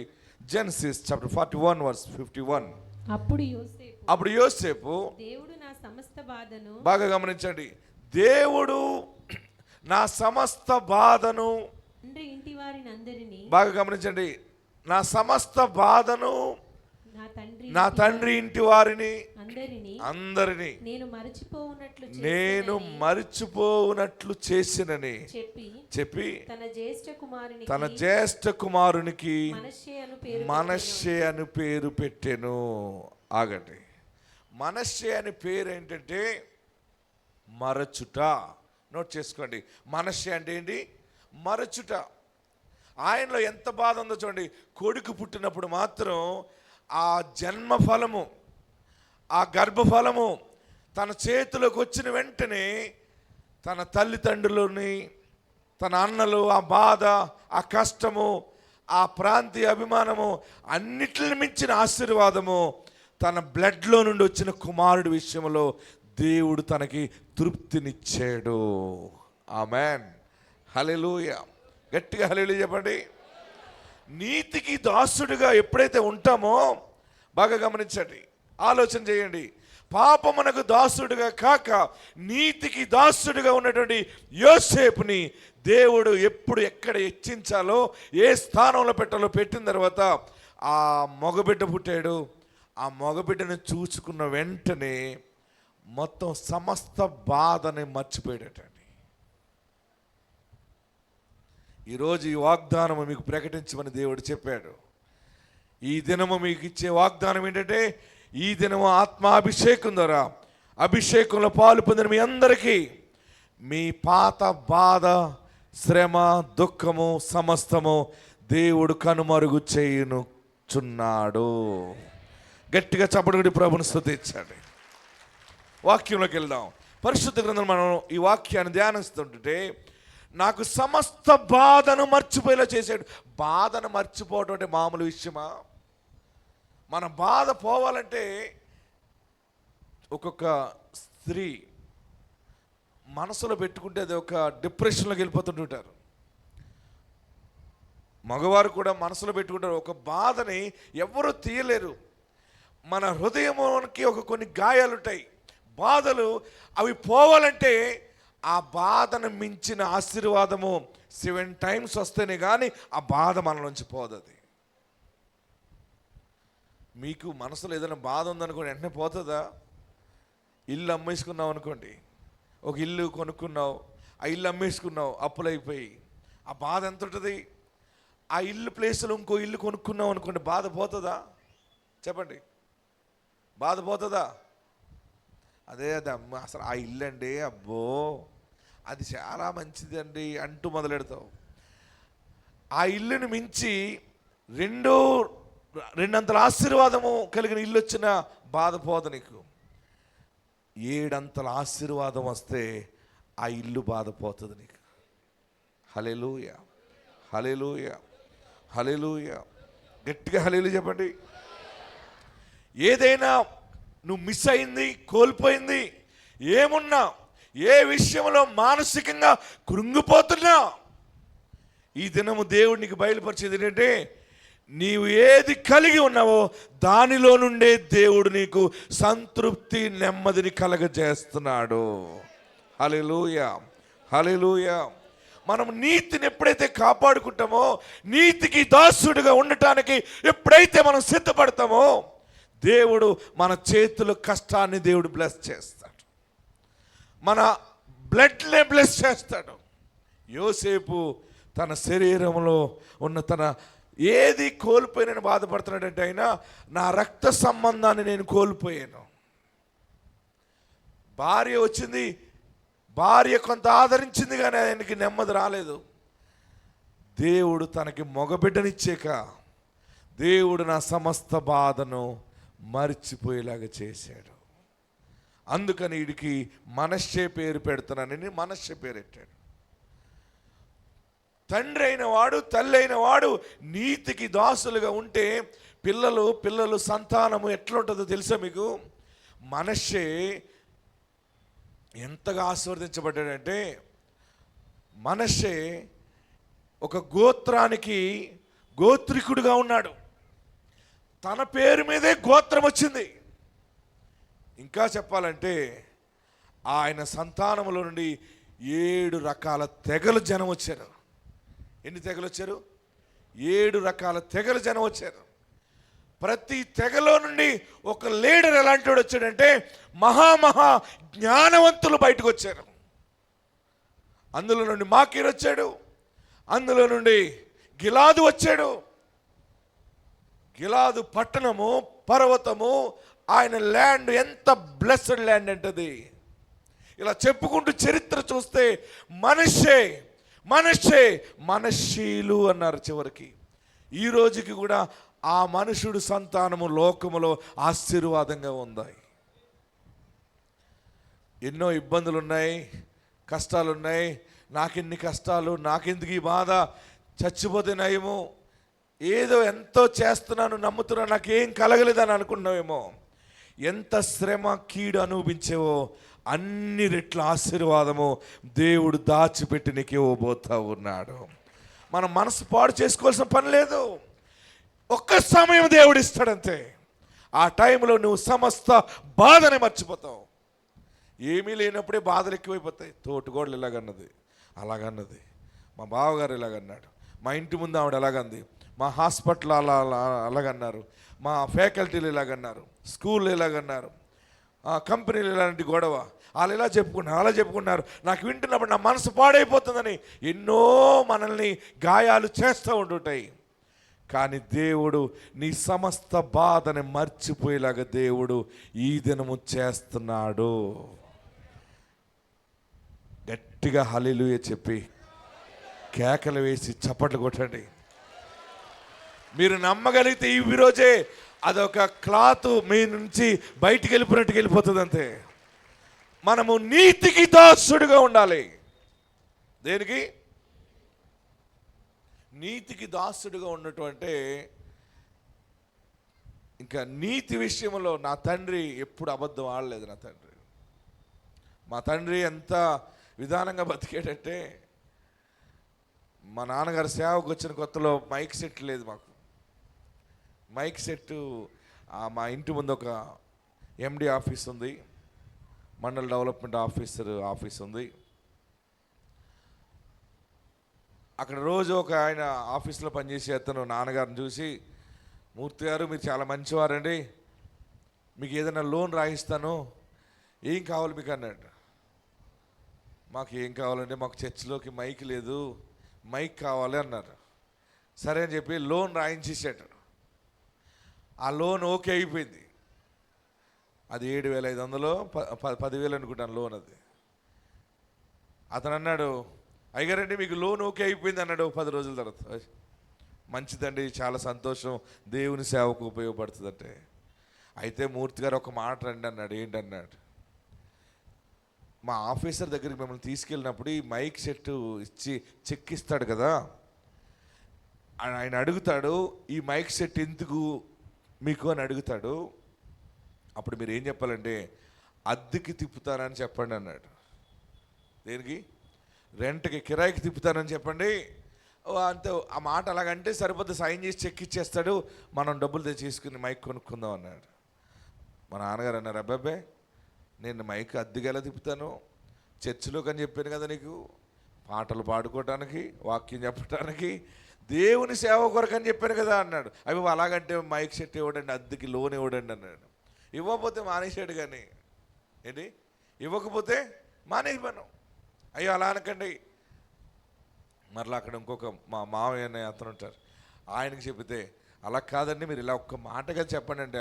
Genesis chapter 41 verse 51. అప్పుడు యోసేపు దేవుడు నా సమస్త బాధను, బాగా గమనించండి, దేవుడు నా సమస్త బాధను, తండ్రి ఇంటి వారిని అందరినీ, బాగా గమనించండి, నా సమస్త బాధను, నా తండ్రి ఇంటి వారిని అందరినీ నేను మరిచిపోవునట్లు చేసినని చెప్పి తన జ్యేష్ఠ కుమారునికి మనష్షే అని పేరు పెట్టెను. ఆగండి, మనష్షే అని పేరు ఏంటంటే మరచుట. నోట్ చేసుకోండి, మనష్షే అంటే ఏంటి? మరచుట. ఆయనలో ఎంత బాధ ఉందో చూడండి. కొడుకు పుట్టినప్పుడు మాత్రం ఆ జన్మఫలము, ఆ గర్భఫలము తన చేతిలోకి వచ్చిన వెంటనే తన తల్లిదండ్రులని, తన అన్నలు, ఆ బాధ, ఆ కష్టము, ఆ ప్రాంతీయ అభిమానము, అన్నిటిని మించిన ఆశీర్వాదము తన బ్లడ్లో నుండి వచ్చిన కుమారుడి విషయంలో దేవుడు తనకి తృప్తినిచ్చాడు. ఆమేన్, హల్లెలూయా. గట్టిగా హల్లెలూయా చెప్పండి. నీతికి దాసుడిగా ఎప్పుడైతే ఉంటామో, బాగా గమనించండి, ఆలోచన చేయండి, పాపమునకు దాసుడుగా కాక నీతికి దాసుడుగా ఉన్నటువంటి యోసేపుని దేవుడు ఎప్పుడు ఎక్కడ హెచ్చించాలో, ఏ స్థానంలో పెట్టాలో పెట్టిన తర్వాత ఆ మగబిడ్డ పుట్టాడు. ఆ మగబిడ్డను చూసుకున్న వెంటనే మొత్తం సమస్త బాధని మర్చిపోయాడటండి. ఈరోజు ఈ వాగ్దానము మీకు ప్రకటించమని దేవుడు చెప్పాడు. ఈ దినము మీకు ఇచ్చే వాగ్దానం ఏంటంటే, ఈ దినము ఆత్మాభిషేకం ద్వారా అభిషేకంలో పాలు పొందిన మీ అందరికీ మీ పాత బాధ, శ్రమ, దుఃఖము సమస్తము దేవుడు కనుమరుగు చేయుచున్నాడు. గట్టిగా చప్పటి ప్రభుని స్తుతించండి. వాక్యంలోకి వెళ్దాం. పరిశుద్ధ గ్రంథం మనం ఈ వాక్యాన్ని ధ్యానిస్తుంటే, నాకు సమస్త బాధను మర్చిపోయేలా చేశాడు. బాధను మర్చిపోవడం అంటే మామూలు విషయమా? మన బాధ పోవాలంటే ఒక్కొక్క స్త్రీ మనసులో పెట్టుకుంటే అది ఒక డిప్రెషన్లోకి వెళ్ళిపోతుంటారు. మగవారు కూడా మనసులో పెట్టుకుంటారు. ఒక బాధని ఎవరు తీయలేరు. మన హృదయంకి కొన్ని గాయాలు ఉంటాయి, బాధలు. అవి పోవాలంటే ఆ బాధను మించిన ఆశీర్వాదము 7 times వస్తేనే కానీ ఆ బాధ మన నుంచి పోదది. మీకు మనసులో ఏదైనా బాధ ఉందనుకోండి, వెంటనే పోతుందా? ఇల్లు అమ్మేసుకున్నావు అనుకోండి, ఒక ఇల్లు కొనుక్కున్నావు, ఆ ఇల్లు అమ్మేసుకున్నావు, అప్పులైపోయి ఆ బాధ ఎంత ఉంటుంది? ఆ ఇల్లు ప్లేస్లో ఇంకో ఇల్లు కొనుక్కున్నావు అనుకోండి, బాధ పోతుందా? చెప్పండి, బాధ పోతుందా? అదే అది అమ్మ, అసలు ఆ ఇల్లు అండి, అబ్బో అది చాలా మంచిది అండి అంటూ మొదలెడతావు. ఆ ఇల్లుని మించి రెండంతల ఆశీర్వాదము కలిగిన ఇల్లు వచ్చిన బాధ పోదు నీకు. 7 అంతల ఆశీర్వాదం వస్తే ఆ ఇల్లు బాధపోతుంది నీకు. హల్లెలూయా, హల్లెలూయా, హల్లెలూయా. గట్టిగా హల్లెలూయా చెప్పండి. ఏదైనా నువ్వు మిస్ అయింది, కోల్పోయింది, ఏమున్నా, ఏ విషయంలో మానసికంగా కృంగిపోతున్నా, ఈ దినము దేవుడు నీకు బయలుపరిచేది ఏంటంటే, నీవు ఏది కలిగి ఉన్నావో దానిలో నుండే దేవుడు నీకు సంతృప్తి, నెమ్మదిని కలగజేస్తున్నాడు. హల్లెలూయా, హల్లెలూయా. మనం నీతిని ఎప్పుడైతే కాపాడుకుంటామో, నీతికి దాసుడిగా ఉండటానికి ఎప్పుడైతే మనం సిద్ధపడతామో, దేవుడు మన చేతుల కష్టాన్ని దేవుడు బ్లెస్ చేస్తాడు, మన బ్లడ్నే బ్లెస్ చేస్తాడు. యోసేపు తన శరీరంలో ఉన్న తన ఏది కోల్పోయినని బాధపడుతున్నాడంటే, అయినా నా రక్త సంబంధాన్ని నేను కోల్పోయాను. భార్య వచ్చింది, భార్య కొంత ఆదరించింది, కానీ ఆయనకి నెమ్మది రాలేదు. దేవుడు తనకి మగబిడ్డనిచ్చాక దేవుడు నా సమస్త బాధను మర్చిపోయేలాగా చేశాడు. అందుకని వీడికి మనష్షే పేరు పెడుతున్నానని మనష్షే పేరు పెట్టాడు. తండ్రి అయిన వాడు, తల్లి అయిన వాడు నీతికి దాసులుగా ఉంటే పిల్లలు సంతానము ఎట్లుంటుందో తెలుసా మీకు? మనష్షే ఎంతగా ఆశీర్వదించబడ్డాడంటే, మనష్షే ఒక గోత్రానికి గోత్రికుడుగా ఉన్నాడు. తన పేరు మీదే గోత్రం వచ్చింది. ఇంకా చెప్పాలంటే ఆయన సంతానములో నుండి 7 రకాల తెగల జనం వచ్చారు. ఎన్ని తెగలు వచ్చారు? 7 రకాల తెగల జనం వచ్చారు. ప్రతి తెగలో నుండి ఒక లీడర్ ఎలాంటి వాడు వచ్చాడంటే, మహా జ్ఞానవంతులు బయటకు వచ్చారు. అందులో నుండి మాకీర్ వచ్చాడు, అందులో నుండి గిలాదు వచ్చాడు. గిలాదు పట్టణము, పర్వతము, ఆయన ల్యాండ్ ఎంత బ్లెస్డ్ ల్యాండ్ అంటది. ఇలా చెప్పుకుంటూ చరిత్ర చూస్తే మనష్షీలు అన్నారు చివరికి. ఈ రోజుకి కూడా ఆ మనుషుడు సంతానము లోకములో ఆశీర్వాదంగా ఉంది. ఎన్నో ఇబ్బందులు ఉన్నాయి, కష్టాలు ఉన్నాయి. నాకెన్ని కష్టాలు, నాకెందుకు ఈ బాధ, చచ్చిపోతే నయము, ఏదో ఎంతో చేస్తున్నాను, నమ్ముతున్నాను, నాకేం కలగలేదని అనుకున్నావేమో. ఎంత శ్రమ, కీడు అనుభవించేవో అన్ని రెట్ల ఆశీర్వాదము దేవుడు దాచిపెట్టి నీకు ఇవ్వబోతా ఉన్నాడు. మనం మనసు పాడు చేసుకోవాల్సిన పని లేదు. ఒక్క సమయం దేవుడు ఇస్తాడంతే. ఆ టైంలో నువ్వు సమస్త బాధని మర్చిపోతావు. ఏమీ లేనప్పుడే బాధలు ఎక్కువైపోతాయి. తోటిగోడలు ఇలాగన్నది, అలాగన్నది, మా బావగారు ఇలాగన్నాడు, మా ఇంటి ముందు ఆవిడ అలాగంది, మా హాస్పిటల్ అలాగన్నారు, మా ఫ్యాకల్టీలు ఇలాగన్నారు, స్కూల్ ఇలాగన్నారు, కంపెనీలు ఇలాంటి గొడవ, వాళ్ళు ఇలా చెప్పుకున్నారు, అలా చెప్పుకున్నారు. నాకు వింటున్నప్పుడు నా మనసు పాడైపోతుందని ఎన్నో మనల్ని గాయాలు చేస్తూ ఉంటుంటాయి. కానీ దేవుడు నీ సమస్త బాధని మర్చిపోయేలాగా దేవుడు ఈ దినము చేస్తున్నాడు. గట్టిగా హల్లెలూయా చెప్పి కేకలు వేసి చప్పట్లు కొట్టండి. మీరు నమ్మగలిగితే ఈ రోజే అదొక క్లాత్ మీ నుంచి బయటికి వెళ్ళిపోయినట్టుకు వెళ్ళిపోతుంది. అంతే. మనము నీతికి దాసుడుగా ఉండాలి. దేనికి? నీతికి దాసుడుగా ఉండటం అంటే ఇంకా నీతి విషయంలో నా తండ్రి ఎప్పుడు అబద్ధం ఆడలేదు. మా తండ్రి ఎంత విధానంగా బతికేటంటే, మా నాన్నగారు సేవకు వచ్చిన కొత్తలో మైక్ సెట్ లేదు మాకు. మైక్ సెట్ మా ఇంటి ముందు ఒక ఎండి ఆఫీస్ ఉంది, మండల్ డెవలప్మెంట్ ఆఫీస్ ఉంది. అక్కడ రోజు ఒక ఆయన ఆఫీస్లో పనిచేసే అతను నాన్నగారిని చూసి, మూర్తి గారు మీరు చాలా మంచివారండి, మీకు ఏదైనా లోన్ రాయిస్తాను, ఏం కావాలి మీకు అన్నాడు. మాకు ఏం కావాలంటే మాకు చర్చిలోకి మైక్ లేదు, మైక్ కావాలి అన్నారు. సరే అని చెప్పి లోన్ రాయించేసాడు. ఆ లోన్ ఓకే అయిపోయింది. అది 7,500 10,000 అనుకుంటాను లోన్. అది అతను అన్నాడు, అయ్యారండి మీకు లోన్ ఓకే అయిపోయింది అన్నాడు 10 రోజుల తర్వాత. మంచిదండి, చాలా సంతోషం, దేవుని సేవకు ఉపయోగపడుతుందంటే. అయితే మూర్తి గారు ఒక మాట రండి అన్నాడు. ఏంటన్నాడు? మా ఆఫీసర్ దగ్గరికి మిమ్మల్ని తీసుకెళ్ళినప్పుడు ఈ మైక్ సెట్ ఇచ్చి చెక్ ఇస్తాడు కదా, ఆయన అడుగుతాడు ఈ మైక్ సెట్ ఎందుకు మీకు అని అడుగుతాడు. అప్పుడు మీరు ఏం చెప్పాలంటే అద్దెకి తిప్పుతానని చెప్పండి అన్నాడు. దేనికి? రెంట్కి, కిరాయికి తిప్పుతానని చెప్పండి. అంతే. ఆ మాట అలాగంటే సరిపోతే సైన్ చేసి చెక్ ఇచ్చేస్తాడు, మనం డబ్బులు తెచ్చేసుకుని మైక్ కొనుక్కుందాం అన్నాడు. మా నాన్నగారు అన్నారు, అబ్బాబ్బే నేను మైక్ అద్దెకి ఎలా తిప్పుతాను, చర్చిలోకి అని చెప్పాను కదా నీకు, పాటలు పాడుకోవటానికి, వాక్యం చెప్పడానికి, దేవుని సేవ కొరకు అని చెప్పాను కదా అన్నాడు. అవి అలాగంటే మైక్ సెట్ ఇవ్వడండి, అద్దెకి లోన్ ఇవ్వడండి అన్నాడు. ఇవ్వకపోతే మానేసాడు. కానీ ఏంటి? ఇవ్వకపోతే మానేసిపోయాను. అయ్యో అలా అనకండి. మరలా అక్కడ ఇంకొక మా మావయ్య అనే అతను ఉంటారు, ఆయనకి చెబితే అలా కాదండి మీరు ఇలా ఒక్క మాటగా చెప్పండి అంటే,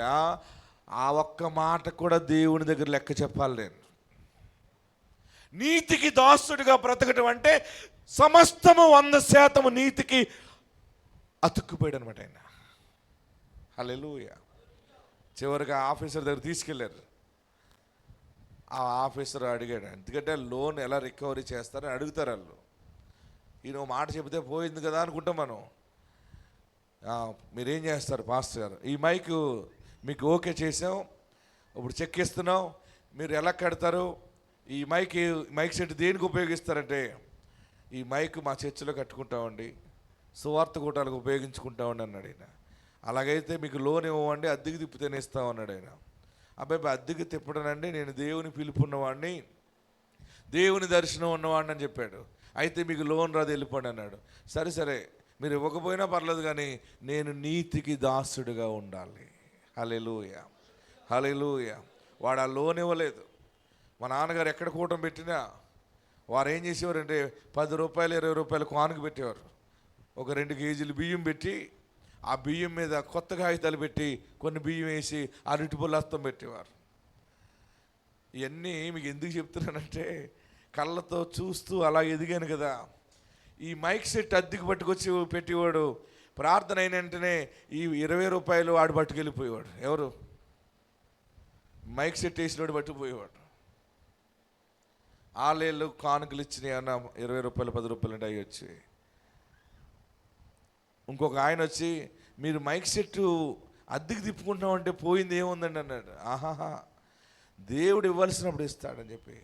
ఆ ఒక్క మాట కూడా దేవుని దగ్గర లెక్క చెప్పాలి. నేను నీతికి దాసుడిగా బ్రతకటం అంటే సమస్తము 100% నీతికి అతుక్కుపోయాడు అనమాట ఆయన. హల్లెలూయా. చివరిగా ఆఫీసర్ దగ్గర తీసుకెళ్ళారు. ఆ ఆఫీసర్ అడిగాడు, ఎందుకంటే లోన్ ఎలా రికవరీ చేస్తారని అడుగుతారు వాళ్ళు. ఈయన మాట చెబితే పోయింది కదా అనుకుంటాం మనం. మీరేం చేస్తారు పాస్టర్ గారు, ఈ మైక్ మీకు ఓకే చేసాం, ఇప్పుడు చెక్ ఇస్తున్నాం, మీరు ఎలా కడతారు, ఈ మైక్ సెట్ దేనికి ఉపయోగిస్తారంటే, ఈ మైక్ మా చర్చిలో కట్టుకుంటామండి, సువార్త కూటాలకు ఉపయోగించుకుంటామండి అన్నాడు ఆయన. అలాగైతే మీకు లోన్ ఇవ్వండి, అద్దెకి తిప్పితేనే ఇస్తామన్నాడు ఆయన. అబ్బాయి అద్దెకి తిప్పడనండి, నేను దేవుని పిలుపున్నవాడిని, దేవుని దర్శనం ఉన్నవాడిని అని చెప్పాడు. అయితే మీకు లోన్ రాదు, వెళ్ళిపోండి అన్నాడు. సరే మీరు ఇవ్వకపోయినా పర్లేదు, కానీ నేను నీతికి దాసుడిగా ఉండాలి. హల్లెలూయా, హల్లెలూయా. వాడు ఆ లోన్ ఇవ్వలేదు. మా నాన్నగారు ఎక్కడ కూటం పెట్టినా వారు ఏం చేసేవారంటే 10 రూపాయలు 20 రూపాయలు కానుక పెట్టేవారు. ఒక 2 కేజీలు బియ్యం పెట్టి, ఆ బియ్యం మీద కొత్త కాగితాలు పెట్టి కొన్ని బియ్యం వేసి అరటి పుల్లస్తం పెట్టేవారు. ఇవన్నీ మీకు ఎందుకు చెప్తున్నానంటే, కళ్ళతో చూస్తూ అలా ఎదిగాను కదా. ఈ మైక్ సెట్ అద్దెకి పట్టుకొచ్చి పెట్టేవాడు, ప్రార్థన అయిన వెంటనే ఈ 20 రూపాయలు వాడు పట్టుకెళ్ళిపోయేవాడు. ఎవరు? Mic set వేసినోడు పట్టుకుపోయేవాడు. ఆలేళ్ళు కానుకలు ఇచ్చినాయి అన్న 20 రూపాయలు 10 రూపాయలు అంటే అవి వచ్చి, ఇంకొక ఆయన వచ్చి మీరు మైక్ సెట్ అద్దెకి తిప్పుకుంటామంటే పోయింది ఏముందండి అన్నాడు. ఆహాహా, దేవుడు ఇవ్వాల్సినప్పుడు ఇస్తాడని చెప్పి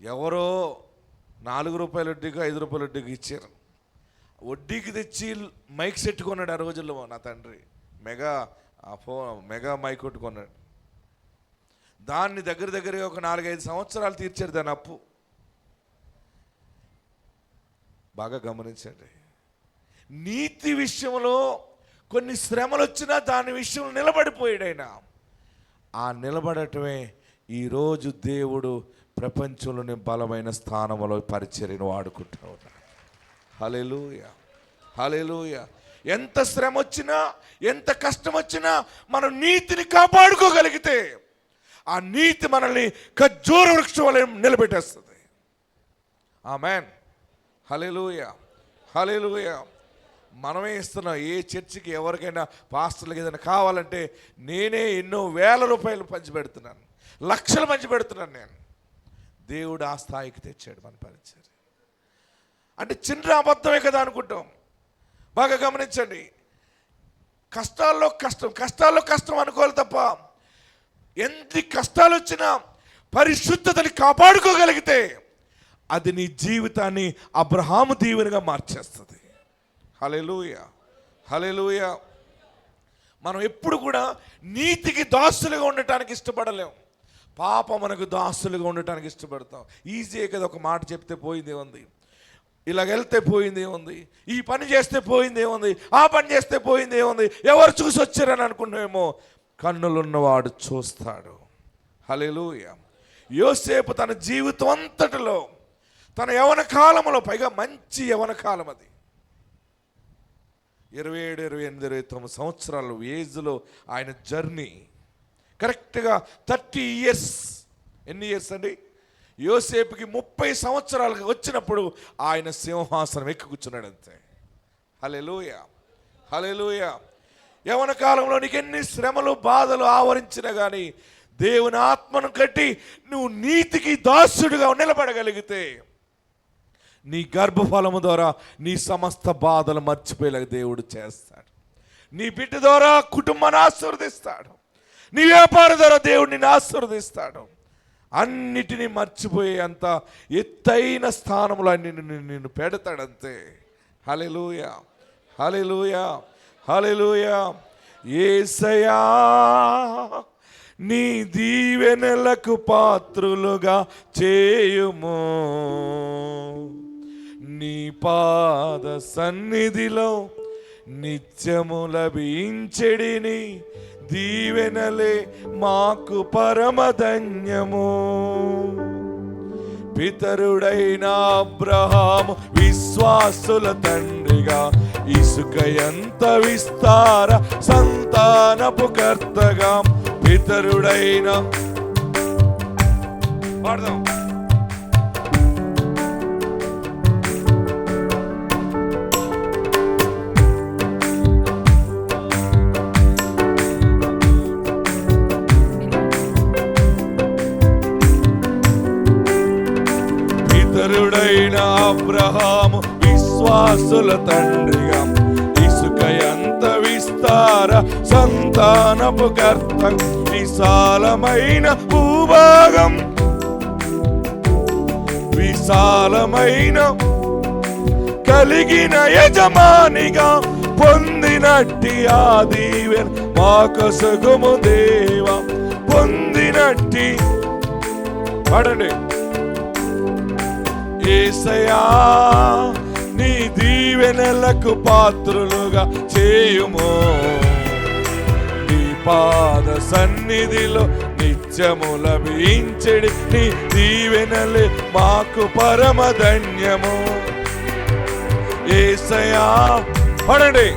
ఎవరో 4 రూపాయల వడ్డీకి 5 రూపాయల వడ్డీకి ఇచ్చారు. వడ్డీకి తెచ్చి మైక్ సెట్ కొన్నాడు ఆ రోజుల్లో నా తండ్రి. మెగా ఆ మెగా మైక్ కొట్టుకున్నాడు. దాన్ని దగ్గరగా ఒక 4-5 సంవత్సరాలు తీర్చారు దాని అప్పు. బాగా గమనించండి, నీతి విషయంలో కొన్ని శ్రమలు వచ్చినా దాని విషయంలో నిలబడిపోయాడు ఆయన. ఆ నిలబడటమే ఈరోజు దేవుడు ప్రపంచంలోని బలమైన స్థానంలో పరిచర్యను వాడుకుంటూ ఉన్నాడు. హల్లెలూయా, హల్లెలూయా. ఎంత శ్రమ వచ్చినా, ఎంత కష్టం వచ్చినా మనం నీతిని కాపాడుకోగలిగితే ఆ నీతి మనల్ని ఖర్జూర వృక్షం వలె నిలబెట్టేస్తుంది. ఆమేన్, హల్లెలూయా, హల్లెలూయా. మనమే ఇస్తున్నాం. ఏ చర్చికి ఎవరికైనా పాస్టర్లకి ఏదైనా కావాలంటే నేనే ఎన్నో వేల రూపాయలు పంచిపెడుతున్నాను, లక్షలు పంచిపెడుతున్నాను నేను. దేవుడు ఆ స్థాయికి తెచ్చాడు మన పరిచర్య. అంటే చిన్న అబద్ధమే కదా అనుకుంటాం. బాగా గమనించండి, కష్టాల్లో కష్టం అనుకోవాలి తప్ప ఎన్ని కష్టాలు వచ్చినా పరిశుద్ధతని కాపాడుకోగలిగితే అది నీ జీవితాన్ని అబ్రహాము దీవెనగా మార్చేస్తుంది. హల్లెలూయా, హల్లెలూయా. మనం ఎప్పుడు కూడా నీతికి దాసులుగా ఉండటానికి ఇష్టపడలేం, పాపమునకు దాసులుగా ఉండటానికి ఇష్టపడతాం. ఈజీయే కదా, ఒక మాట చెప్తే పోయిందే ఉంది, ఇలాగెళ్తే పోయిందే ఉంది, ఈ పని చేస్తే పోయిందే ఉంది, ఆ పని చేస్తే పోయిందే ఉంది, ఎవరు చూసి వచ్చారని అనుకున్నామేమో. కన్నులున్నవాడు చూస్తాడు. హల్లెలూయా. యోసేపు తన జీవితం అంతటిలో, తన యవన కాలంలో, పైగా మంచి యవన కాలం అది, 27, 28, 29 సంవత్సరాల ఏజ్లో ఆయన జర్నీ కరెక్ట్గా 30 ఇయర్స్. ఎన్ని ఇయర్స్ అండి? యోసేపుకి 30 సంవత్సరాలకు వచ్చినప్పుడు ఆయన సింహాసనం ఎక్కి కూర్చున్నాడు అంతే. హల్లెలూయా, హల్లెలూయా. యవన కాలంలో నీకు ఎన్ని శ్రమలు బాధలు ఆవరించినా కానీ దేవుని ఆత్మను కట్టి నువ్వు నీతికి దాసుడిగా నిలబడగలిగితే నీ గర్భఫలము ద్వారా నీ సమస్త బాధలు మర్చిపోయేలాగా దేవుడు చేస్తాడు. నీ బిడ్డ ద్వారా కుటుంబాన్ని ఆశీర్వదిస్తాడు. నీ వ్యాపారం ద్వారా దేవుడు నిన్ను ఆశీర్వదిస్తాడు. అన్నిటినీ మర్చిపోయే అంత ఎత్తైన స్థానంలో నిన్ను పెడతాడంతే. హల్లెలూయా, హల్లెలూయా, హల్లెలూయా. యేసయ్యా నీ దీవెనలకు పాత్రులుగా చేయుము, నీ పాద సన్నిధిలో నిత్యము లభించెడిని దీవెనలే మాకు పరమధన్యము. పితరుడైన అబ్రహాము విశ్వాసుల తండ్రిగా, ఇసుక ఎంత విస్తార సంతానపు కర్తగా, పితరుడైన పాడదాం. పితరుడైన అబ్రహాము విశ్వాసుల తండ్రిగా, ఇసుక ఎంత విస్తార సంతానపు కర్త, విశాలమైన భూభాగం, విశాలమైన కలిగిన యజమానిగా పొందినట్టి ఆ దీవెన మాకొసగుము దేవా. పొందినట్టి పడండి. యేసయ్యా నీ దీవెనలకు పాత్రులుగా చేయుము, నీ పాద సన్నిధిలో నిత్యము లభించెడి నీ దీవెనలే మాకు పరమధన్యము. యేసయ్యా పడండి.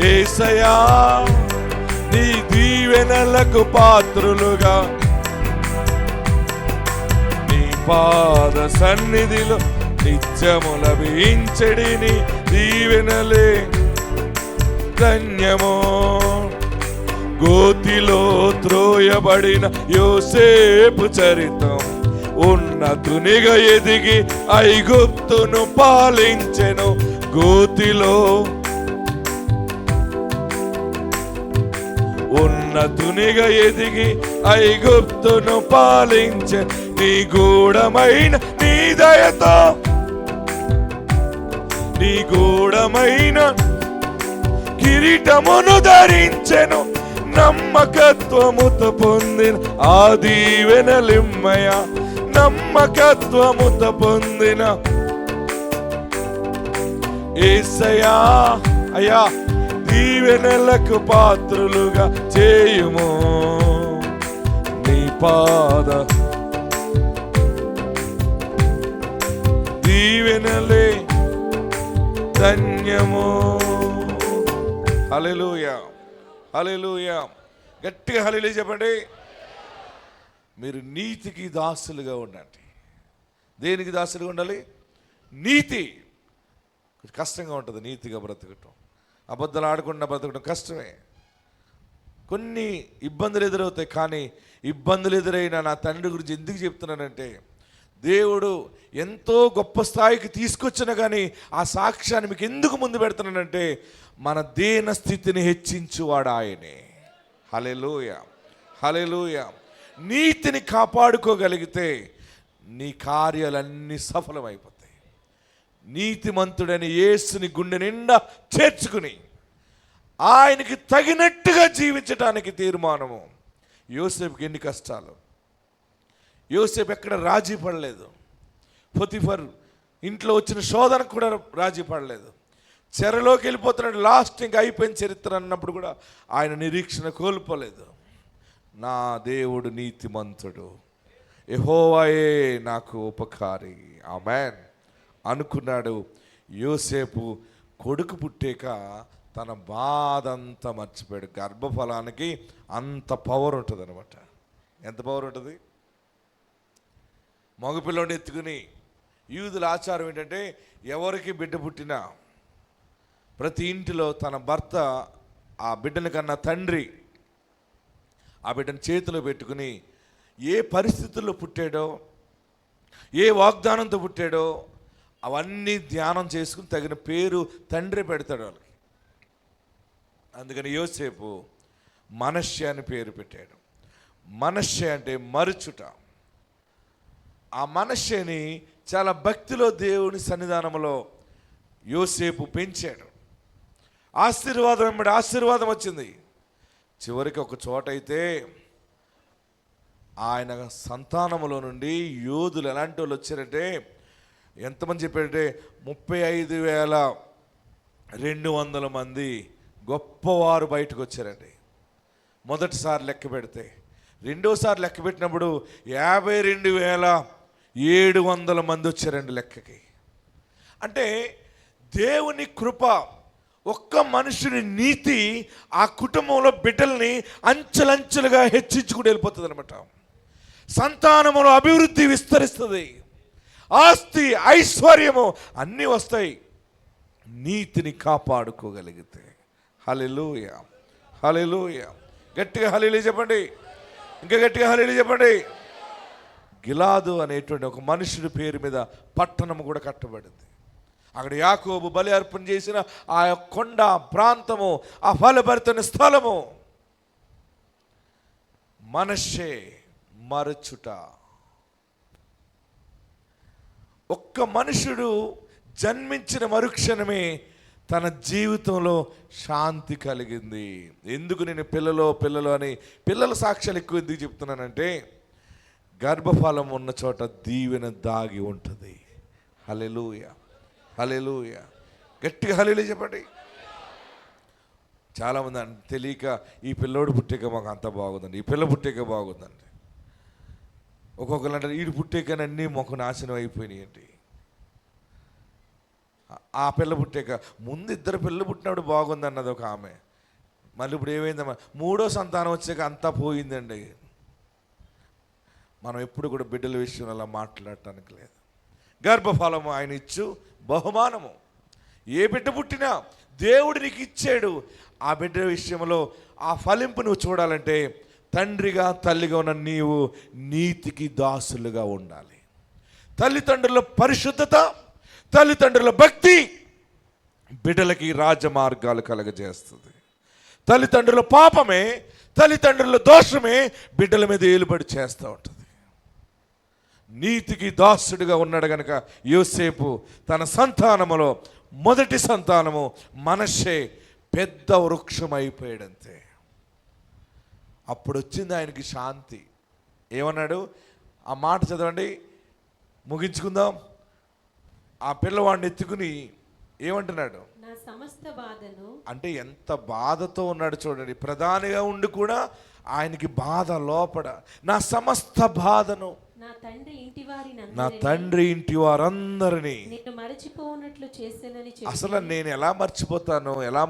యేసయ్యా నీ దీవెనలకు పాత్రులుగా, నీ పాద సన్నిధిలో నిత్యము లభించెడిని దీవెనలే ధన్యము. గోతిలో త్రోయబడిన యోసేపు చరితం, ఉన్నతునిగా ఎదిగి ఐగుప్తును పాలించెను. గోతిలో ఉన్నతునిగా ఎదిగి ఐగుప్తును పాలించె, నీ గూఢమైన నీ దయతో, నీ గూఢమైన కిరీటమును ధరించెను. నమ్మకత్వముతో పొందిన ఆ దీవెనలిమ్మయ, నమ్మకత్వముతో పొందిన యేసయ్యా. అయ్యా దీవెనలకు పాత్రులుగా చేయుము, నీ పాద దీవెనలే ధన్యము. హల్లెలూయా, హల్లెలూయా. గట్టిగా హల్లెలూయా చెప్పండి. మీరు నీతికి దాసులుగా ఉండండి. దేనికి దాసులుగా ఉండాలి? నీతి. కష్టంగా ఉంటుంది నీతిగా బ్రతకటం. అబద్ధాలు ఆడకుండా బ్రతకడం కష్టమే. కొన్ని ఇబ్బందులు ఎదురవుతాయి. కానీ ఇబ్బందులు ఎదురైనా నా తండ్రి గురించి ఎందుకు చెప్తున్నానంటే, దేవుడు ఎంతో గొప్ప స్థాయికి తీసుకొచ్చినా కానీ ఆ సాక్ష్యాన్ని మీకు ఎందుకు ముందు పెడుతున్నానంటే, మన దీన స్థితిని హెచ్చించువాడు ఆయనే. హల్లెలూయా, హల్లెలూయా. నీతిని కాపాడుకోగలిగితే నీ కార్యాలన్నీ సఫలమైపోతాయి. నీతిమంతుడని యేసుని గుండె నిండా చేర్చుకుని ఆయనకి తగినట్టుగా జీవించడానికి తీర్మానము. యోసేపుకి ఎన్ని కష్టాలు. యోసేపు ఎక్కడ రాజీ పడలేదు. పొతిఫర్ ఇంట్లో వచ్చిన శోధనకు కూడా రాజీ పడలేదు. చెరలోకి వెళ్ళిపోతున్నాడు. లాస్ట్ ఇంకా అయిపోయిన చరిత్ర అన్నప్పుడు కూడా ఆయన నిరీక్షణ కోల్పోలేదు. నా దేవుడు నీతిమంతుడు, యెహోవాయే నాకు ఉపకారి, ఆమేన్ అనుకున్నాడు. యోసేపు కొడుకు పుట్టాక తన బాధ అంతా మర్చిపోయాడు. గర్భఫలానికి అంత పవర్ ఉంటుంది అనమాట. ఎంత పవర్ ఉంటుంది? మగపిల్లోని ఎత్తుకుని, యూదుల ఆచారం ఏంటంటే ఎవరికి బిడ్డ పుట్టినా ప్రతి ఇంటిలో తన భర్త ఆ బిడ్డని కన్నా తండ్రి ఆ బిడ్డను చేతిలో పెట్టుకుని ఏ పరిస్థితుల్లో పుట్టాడో, ఏ వాగ్దానంతో పుట్టాడో అవన్నీ ధ్యానం చేసుకుని తగిన పేరు తండ్రి పెడతాడు వాళ్ళకి. అందుకని యోసేపు మనష్య అని పేరు పెట్టాడు. మనష్య అంటే మరుచుట. ఆ మనష్యని చాలా భక్తిలో దేవుని సన్నిధానంలో యోసేపు పెంచాడు. ఆశీర్వాదం వెంబడి ఆశీర్వాదం వచ్చింది. చివరికి ఒక చోట అయితే ఆయన సంతానములో నుండి యోధులు ఎలాంటి వాళ్ళు వచ్చారంటే, ఎంతమంది చెప్పారంటే 35,200 మంది గొప్పవారు బయటకు వచ్చారండి. మొదటిసారి లెక్క పెడితే. రెండోసారి లెక్క పెట్టినప్పుడు 52,700 మంది వచ్చారండి లెక్కకి. అంటే దేవుని కృప, ఒక్క మనుషుని నీతి ఆ కుటుంబంలో బిడ్డల్ని అంచెలంచెలుగా హెచ్చించుకుని వెళ్ళిపోతుంది అనమాట. సంతానములో అభివృద్ధి విస్తరిస్తుంది. ఆస్తి ఐశ్వర్యము అన్నీ వస్తాయి నీతిని కాపాడుకోగలిగితే. హల్లెలూయా, హల్లెలూయా. గట్టిగా హల్లెలూయా చెప్పండి. ఇంకా గట్టిగా హల్లెలూయా చెప్పండి. గిలాదు అనేటువంటి ఒక మనుషుడి పేరు మీద పట్టణము కూడా కట్టబడింది. అక్కడ యాకోబు బలి అర్పణ చేసిన ఆ కొండ ప్రాంతము, ఆ ఫలభరితమైన స్థలము. మనష్షే మరచుట. ఒక్క మనుషుడు జన్మించిన మరుక్షణమే తన జీవితంలో శాంతి కలిగింది. ఎందుకు నేను పిల్లలు అని పిల్లల సాక్ష్యాలు ఎక్కువ ఎందుకు చెప్తున్నానంటే, గర్భఫలం ఉన్న చోట దీవెన దాగి ఉంటుంది. హల్లెలూయా, హల్లెలూయా. గట్టిగా హల్లెలూయా చెప్పండి. చాలామంది తెలియక ఈ పిల్లోడు పుట్టాక మాకు అంత బాగుందండి, ఈ పిల్ల పుట్టాక బాగుందండి. ఒక్కొక్కరు అంటారు ఈడు పుట్టాకని అన్నీ మొక్క నాశనం అయిపోయినాయండి. ఆ పిల్ల పుట్టాక ముందు 2 పిల్లలు పుట్టినప్పుడు బాగుంది అన్నది ఒక ఆమె. మళ్ళీ ఇప్పుడు ఏమైందమ్మా, 3వ సంతానం వచ్చాక అంతా పోయిందండి. మనం ఎప్పుడు కూడా బిడ్డల విషయం అలా మాట్లాడటానికి లేదు. గర్భఫలము ఆయన ఇచ్చు బహుమానము. ఏ బిడ్డ పుట్టినా దేవుడు నీకు ఇచ్చాడు. ఆ బిడ్డ విషయంలో ఆ ఫలింపు నువ్వు చూడాలంటే తండ్రిగా తల్లిగా ఉన్న నీవు నీతికి దాసులుగా ఉండాలి. తల్లిదండ్రుల పరిశుద్ధత, తల్లిదండ్రుల భక్తి బిడ్డలకి రాజమార్గాలు కలగజేస్తుంది. తల్లిదండ్రుల పాపమే, తల్లిదండ్రుల దోషమే బిడ్డల మీద ఏలుబడి చేస్తూ ఉంటుంది. నీతికి దాసుడిగా ఉన్నాడు కనుక యోసేపు తన సంతానములో మొదటి సంతానము మనష్షే పెద్ద వృక్షం అయిపోయాడంతే. అప్పుడు వచ్చింది ఆయనకి శాంతి. ఏమన్నాడు? ఆ మాట చదవండి, ముగించుకుందాం. ఆ పిల్లవాడిని ఎత్తుకుని ఏమంటున్నాడు? నా సమస్త బాధను. అంటే ఎంత బాధతో ఉన్నాడు చూడండి. ప్రధానిగా ఉండి కూడా ఆయనకి బాధ లోపడ. నా సమస్త బాధను నా తండ్రి ఇంటి వారందరినీ నేను మరచిపోనట్లు చేశానని చెప్పి. అసలు నేను ఎలా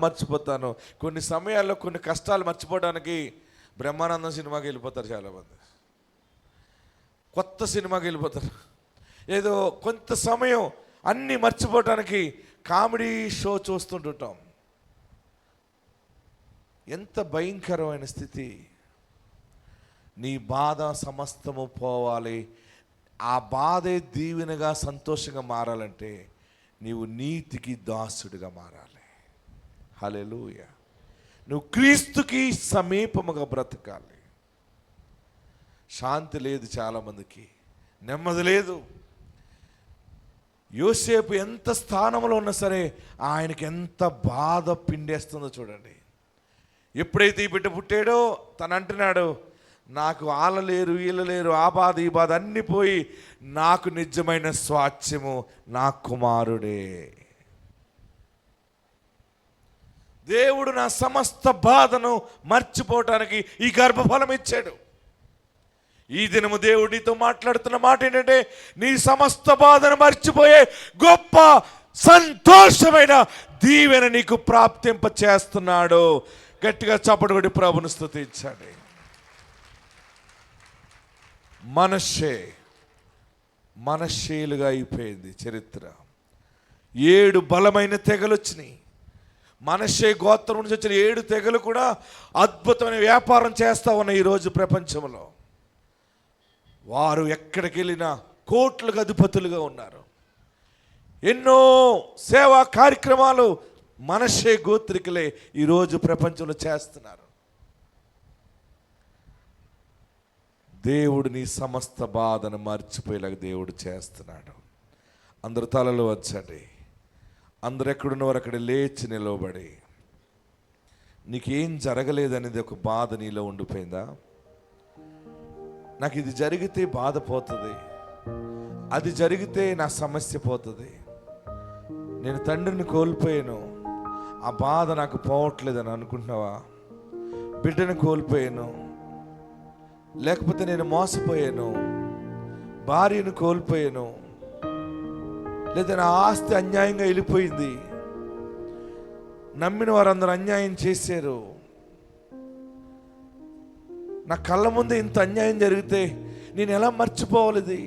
మర్చిపోతాను? కొన్ని సమయాల్లో కొన్ని కష్టాలు మర్చిపోవడానికి బ్రహ్మానందం సినిమాకి వెళ్ళిపోతారు చాలామంది, కొత్త సినిమాకి వెళ్ళిపోతారు. ఏదో కొంత సమయం అన్నీ మర్చిపోవటానికి కామెడీ షో చూస్తుంటుంటాం. ఎంత భయంకరమైన స్థితి. నీ బాధ సమస్తము పోవాలి. ఆ బాధే దీవెనగా సంతోషంగా మారాలంటే నీవు నీతికి దాసుడిగా మారాలి. హల్లెలూయా. నువ్వు క్రీస్తుకి సమీపముగా బ్రతకాలి. శాంతి లేదు చాలామందికి, నెమ్మది లేదు. యోసేపు ఎంత స్థానంలో ఉన్నా సరే ఆయనకి ఎంత బాధ పిండేస్తుందో చూడండి. ఎప్పుడైతే ఈ బిడ్డ పుట్టాడో తను అంటున్నాడు, నాకు వాళ్ళ లేరు వీళ్ళ లేరు, ఆ బాధ ఈ బాధ అన్నీ పోయి నాకు నిజమైన స్వాస్థ్యము నా కుమారుడే. దేవుడు నా సమస్త బాధను మర్చిపోవటానికి ఈ గర్భఫలం ఇచ్చాడు. ఈ దినము దేవుడితో మాట్లాడుతున్న మాట ఏంటంటే, నీ సమస్త బాధను మర్చిపోయే గొప్ప సంతోషమైన దీవెన నీకు ప్రాప్తింప చేస్తున్నాడు. గట్టిగా చప్పటి కొట్టి ప్రభువును స్తుతించండి. మనషేలుగా అయిపోయింది చరిత్ర. 7 బలమైన తెగలు వచ్చినాయి. మనషే గోత్రం నుంచి వచ్చిన 7 తెగలు కూడా అద్భుతమైన వ్యాపారం చేస్తూ ఉన్నాయి ఈరోజు ప్రపంచంలో. వారు ఎక్కడికి వెళ్ళినా కోట్లకు అధిపతులుగా ఉన్నారు. ఎన్నో సేవా కార్యక్రమాలు మనషే గోత్రికులే ఈరోజు ప్రపంచంలో చేస్తున్నారు. దేవుడు నీ సమస్త బాధను మర్చిపోయేలాగా దేవుడు చేస్తున్నాడు. అందరు తలలు వచ్చండి. అందరు ఎక్కడున్నవారు అక్కడ లేచి నిలవబడి, నీకేం జరగలేదనేది ఒక బాధ నీలో ఉండిపోయిందా? నాకు ఇది జరిగితే బాధ పోతుంది, అది జరిగితే నా సమస్య పోతుంది, నేను తండ్రిని కోల్పోయాను, ఆ బాధ నాకు పోవట్లేదని అనుకుంటున్నావా? బిడ్డను కోల్పోయాను, లేకపోతే నేను మోసపోయాను, భార్యను కోల్పోయాను, లేదా నా ఆస్తి అన్యాయంగా వెళ్ళిపోయింది, నమ్మిన వారందరూ అన్యాయం చేశారు, నా కళ్ళ ముందు ఇంత అన్యాయం జరిగితే నేను ఎలా మర్చిపోవాలి?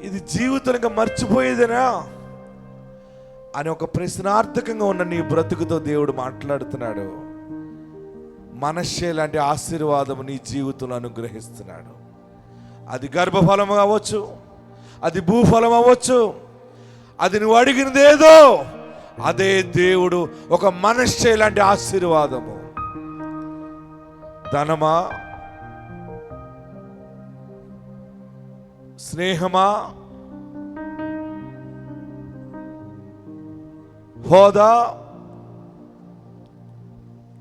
ఇది జీవితంగా మర్చిపోయేదేనా అని ఒక ప్రశ్నార్థకంగా ఉన్న నీ బ్రతుకుతో దేవుడు మాట్లాడుతున్నాడు. మనషే లాంటి ఆశీర్వాదం నీ జీవితంలో అనుగ్రహిస్తున్నాడు. అది గర్భఫలం అవ్వచ్చు, అది భూఫలం అవ్వచ్చు, అది నువ్వు అడిగినదేదో అదే దేవుడు ఒక మనషే లాంటి ఆశీర్వాదము. ధనమా, స్నేహమా, హోదా,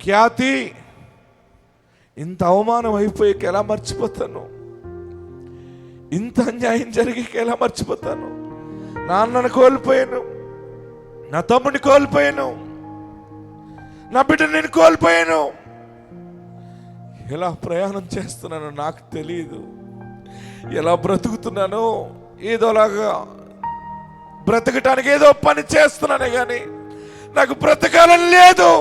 ఖ్యాతి, ఇంత అవమానం అయిపోయాక ఎలా మర్చిపోతాను? ఇంత అన్యాయం జరిగాక ఎలా మర్చిపోతాను? నాన్నను కోల్పోయాను, నా తమ్ముడిని కోల్పోయాను, నా బిడ్డను నేను కోల్పోయాను. ఎలా ప్రయాణం చేస్తున్నానో నాకు తెలియదు, ఎలా బ్రతుకుతున్నానో ఏదోలాగా బ్రతకటానికి ఏదో పని చేస్తున్నానే కానీ నాకు బ్రతకాలని లేదు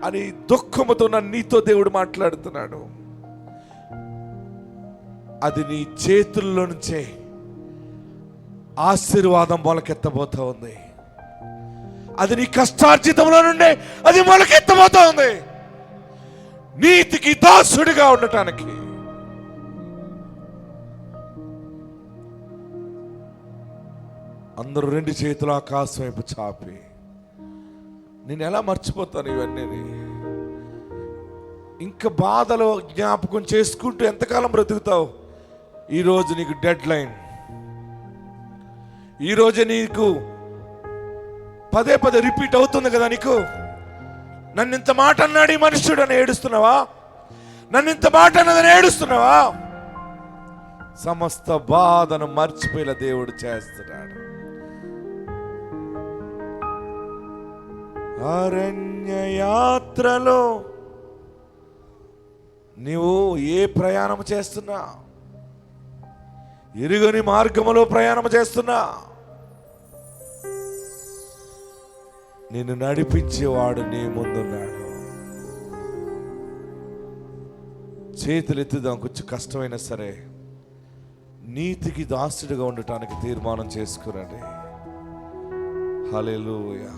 అని దుఃఖముతో నీతో దేవుడు మాట్లాడుతున్నాడు. అది నీ చేతుల్లో నుంచే ఆశీర్వాదం మొలకెత్తబోతా ఉంది. అది నీ కష్టార్జితంలో నుండే అది మొలకెత్తబోతా ఉంది. నీతికి దాసుడిగా ఉండటానికి అందరూ 2 చేతులు ఆకాశం వైపు చాపి, నేను ఎలా మర్చిపోతాను ఇవన్నీ? ఇంకా బాధలో జ్ఞాపకం చేసుకుంటూ ఎంతకాలం బ్రతుకుతావు? ఈరోజు నీకు డెడ్ లైన్. ఈరోజే నీకు పదే పదే రిపీట్ అవుతుంది కదా. నీకు నన్ను ఇంత మాట అన్నాడు ఈ మనుష్యుడు అని ఏడుస్తున్నావా? నన్ను ఇంత మాట అన్నదని ఏడుస్తున్నావా? సమస్త బాధను మర్చిపోయేలా దేవుడు చేస్తున్నాడు. అరణ్య యాత్రలో నీవు ఏ ప్రయాణం చేస్తున్నా, ఎరుగని మార్గములో ప్రయాణం చేస్తున్నా, నిన్ను నడిపించేవాడు నీ ముందున్నాడు. చేతులు ఎత్తుదాం, కొంచెం కష్టమైనా సరే నీతికి దాసుడిగా ఉండటానికి తీర్మానం చేసుకురండి. హల్లెలూయా.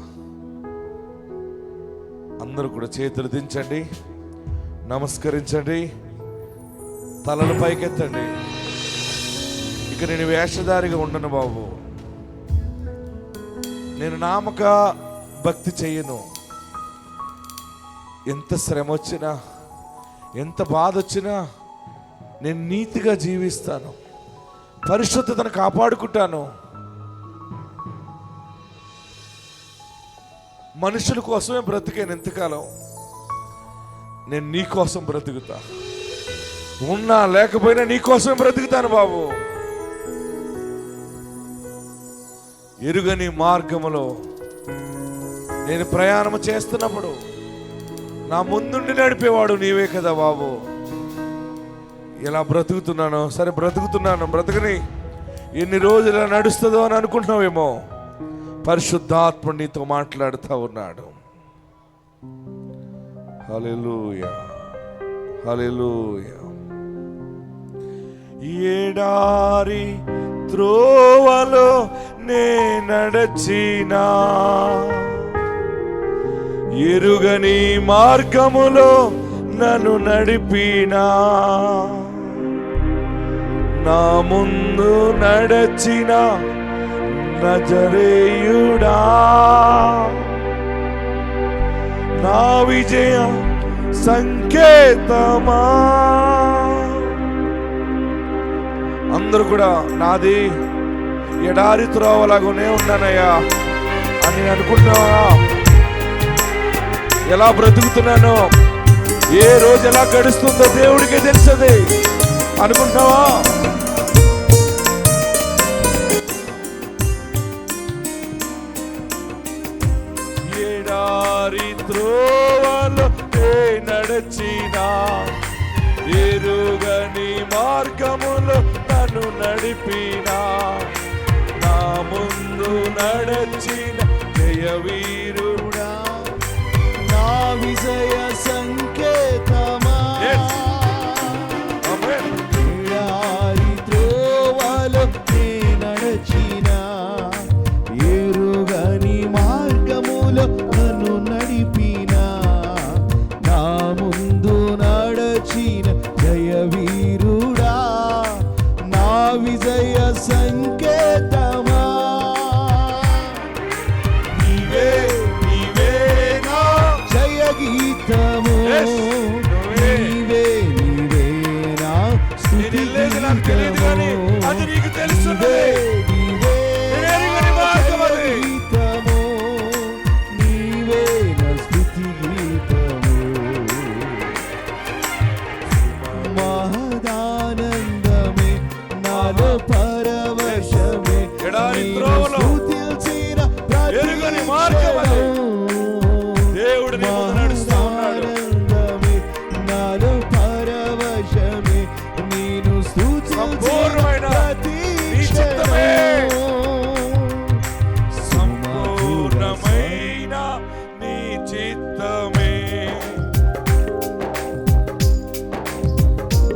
అందరూ కూడా చేతులు దించండి, నమస్కరించండి, తలలు పైకెత్తండి. ఇక నేను వేషధారిగా ఉండను బాబు, నేను నామక భక్తి చెయ్యను. ఎంత శ్రమ వచ్చినా, ఎంత బాధ వచ్చినా నేను నీతిగా జీవిస్తాను, పరిశుద్ధతను కాపాడుకుంటాను. మనుషుల కోసమే బ్రతికాను ఎంతకాలం, నేను నీ కోసం బ్రతుకుతా. ఉన్నా లేకపోయినా నీ కోసమే బ్రతుకుతాను బాబు. ఎరుగని మార్గములో నేను ప్రయాణం చేస్తున్నప్పుడు నా ముందుండి నడిపేవాడు నీవే కదా బాబు. ఎలా బ్రతుకుతున్నాను, సరే బ్రతుకుతున్నాను, బ్రతకని ఎన్ని రోజులు ఇలా నడుస్తుందో అని అనుకుంటున్నావేమో, పరిశుద్ధాత్ముడు నీతో మాట్లాడుతూ ఉన్నాడు. హల్లెలూయా, హల్లెలూయా. ఎడారి త్రోవలో నే నడచినా, ఎరుగని మార్గములో నన్ను నడిపినా, నా ముందు నడచిన నజరేయుడా, నా విజయ సంకేతమా. అందరూ కూడా నాది ఎడారి త్రోవలాగానే ఉన్నానయ్యా అని అనుకుంటున్నావా? ఎలా బ్రతుకుతున్నానో, ఏ రోజు ఎలా గడుస్తుందో దేవుడికే తెలుసది అనుకుంటున్నావా? ఎడారి త్రోవలో నడచినా, ఎరుగని మార్గములో నన్ను నడిపినా, నా ముందు నడచిన జయవీరుడా, నా విజయ సంకేతమా. ఎడారి త్రోవలో నే నడచినా, ఎరుగని మార్గములో నన్ను నడిపినా, నా ముందు నడచిన జయవీరుడా, నా విజయ సంకేతమా. నీవే నీవే నా జయ గీతము, నీవే నీవే నా స్తుతి గీతము, అది నీకు తెలుసు. నీవే నీవే నా జయ గీతము, నీవే నా స్తుతి గీతము. మహదానందమే నాలో పరవశమే, ఎడారి నీవు త్రోవలో స్తుతించిన ప్రతి ఎరుగని మార్గమది. దేవుడు నీ ముందు నడుస్తా ఉన్నాడు. మహదానందమే నాలో పరవశమే, నీను స్తుతించిన సంపూర్ణమైన ప్రతి నీ చిత్తమే, క్షణము. సంపూర్ణమైన నీ చిత్తమే.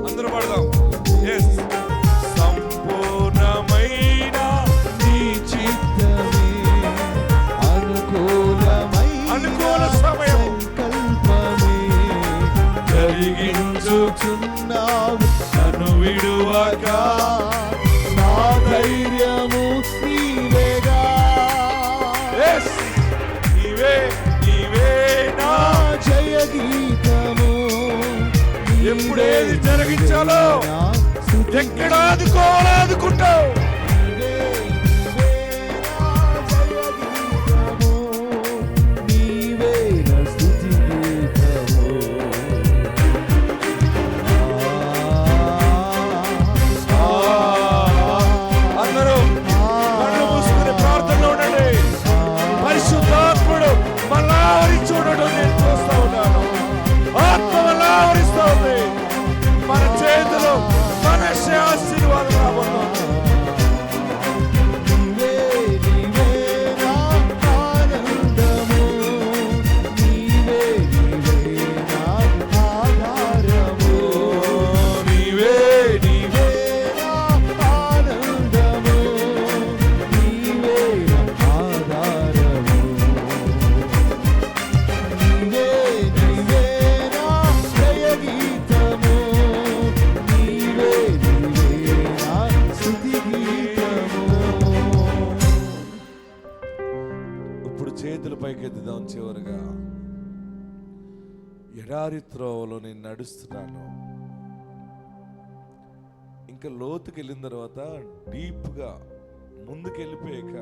అందరూ పాడదాం. Yes. సంపూర్ణమైన నీ చిత్తమే, అనుకూల సమయము సంకల్పమే, జరిగించుచున్నావు నన్ను విడువక. నా ధైర్యము నీవేగా. Yes. నీవే నీవే నా నా జయ గీతము, ఎప్పుడేది జరిగించాలో, నా స్తుతి ఎక్కడ ఆదుకోవాలనుకుంటావు. నీవే, నీవే నా జయ గీతము, నీవే నా స్తుతి గీతము. ఆశీర్వాదం రాబోతోంది. నీవే నీవే నా ఆనందము, నీవే నీవే నా ఆధారము, నీవే నీవే నా ఆనందము, నీవే నా ఆధారము, నీవే నీవే నా జయ గీతము, నీవే నీవే నా స్తుతి గీతము. ఇప్పుడు చేతులు పైకెత్తుదాం. చివరిగా ఎడారి త్రోవలో నేను నడుస్తున్నాను. ఇంకా లోతుకి వెళ్ళిన తర్వాత డీప్గా ముందుకు వెళ్ళిపోయాక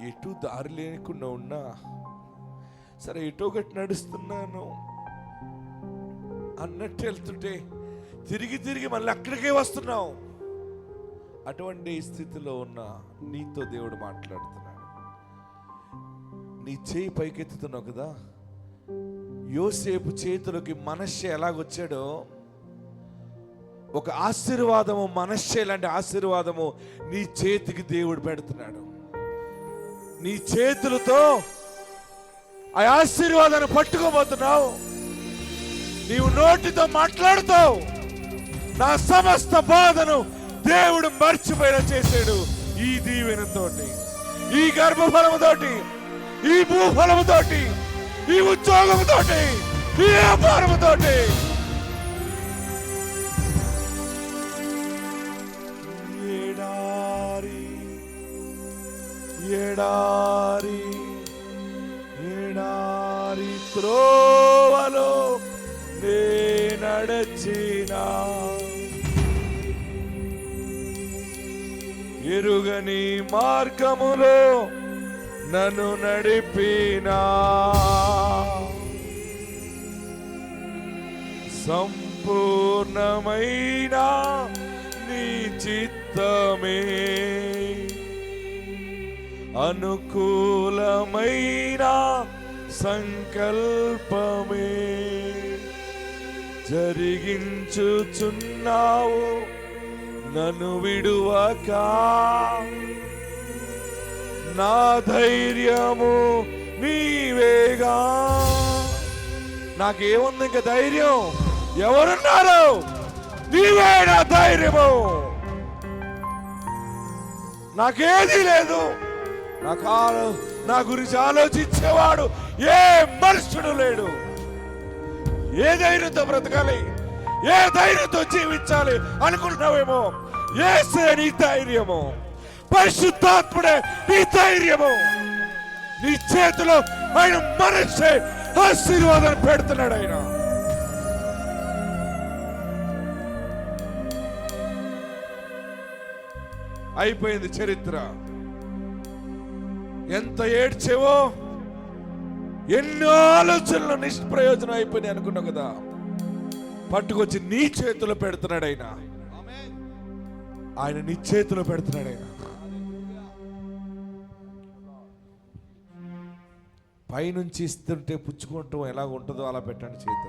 ఎటు దారి లేకుండా ఉన్నా సరే ఎటో ఒకటి నడుస్తున్నాను అన్నట్టు వెళ్తుంటే తిరిగి తిరిగి మళ్ళీ అక్కడికే వస్తున్నావు. అటువంటి స్థితిలో ఉన్న నీతో దేవుడు మాట్లాడుతున్నాడు. నీ చేయి పైకెత్తుతున్నావు కదా. యోసేపు చేతులకి మనష్షే ఎలాగొచ్చాడో ఒక ఆశీర్వాదము, మనష్షే లాంటి ఆశీర్వాదము నీ చేతికి దేవుడు పెడుతున్నాడు. నీ చేతులతో ఆ ఆశీర్వాదాన్ని పట్టుకోబోతున్నావు. నీవు నోటితో మాట్లాడుతావు. నా సమస్త బాధను దేవుడు మర్చిపోయేలా చేశాడు ఈ దీవెనతోటి, ఈ గర్భఫలముతోటి, ఈ భూఫలముతోటి, ఈ ఉద్యోగముతోటి, ఈ వ్యాపారముతోటి. ఎడారి ఎడారి ఎడారి త్రోవలో నే నడచినా, ఎరుగని మార్గములో నన్ను నడిపినా, సంపూర్ణమైన నీ చిత్తమే, అనుకూలమైన సంకల్పమే జరిగించుచున్నావు నన్ను విడువక. నా ధైర్యము నీవేగా. నాకేముంది ఇంకా ధైర్యం? ఎవరున్నారు? నీవే నా ధైర్యము. నాకేది లేదు. నా గురించి ఆలోచించేవాడు ఏ మనుషుడు లేడు. ఏ ధైర్యంతో బ్రతకాలి, ఏ ధైర్యంతో జీవించాలి అనుకుంటున్నావేమో, యేసే నీ ధైర్యము. పరిశుద్ధాత్ముడే నీ ధైర్యము. నీ చేతిలో ఆయన మనసే ఆశీర్వాదాన్ని పెడుతున్నాడు. ఆయన అయిపోయింది చరిత్ర. ఎంత ఏడ్చేవో, ఎన్నో ఆలోచనలు నిష్ప్రయోజనం అయిపోయినాయి అనుకున్నావు కదా. పట్టుకొచ్చి నీ చేతిలో పెడుతున్నాడు ఆయన. ఆయన నీ చేతిలో పెడుతున్నాడు ఆయన. పైనుంచి ఇస్తుంటే పుచ్చుకుంటాం ఎలాగ ఉంటుందో అలా పెట్టండి చేతులు.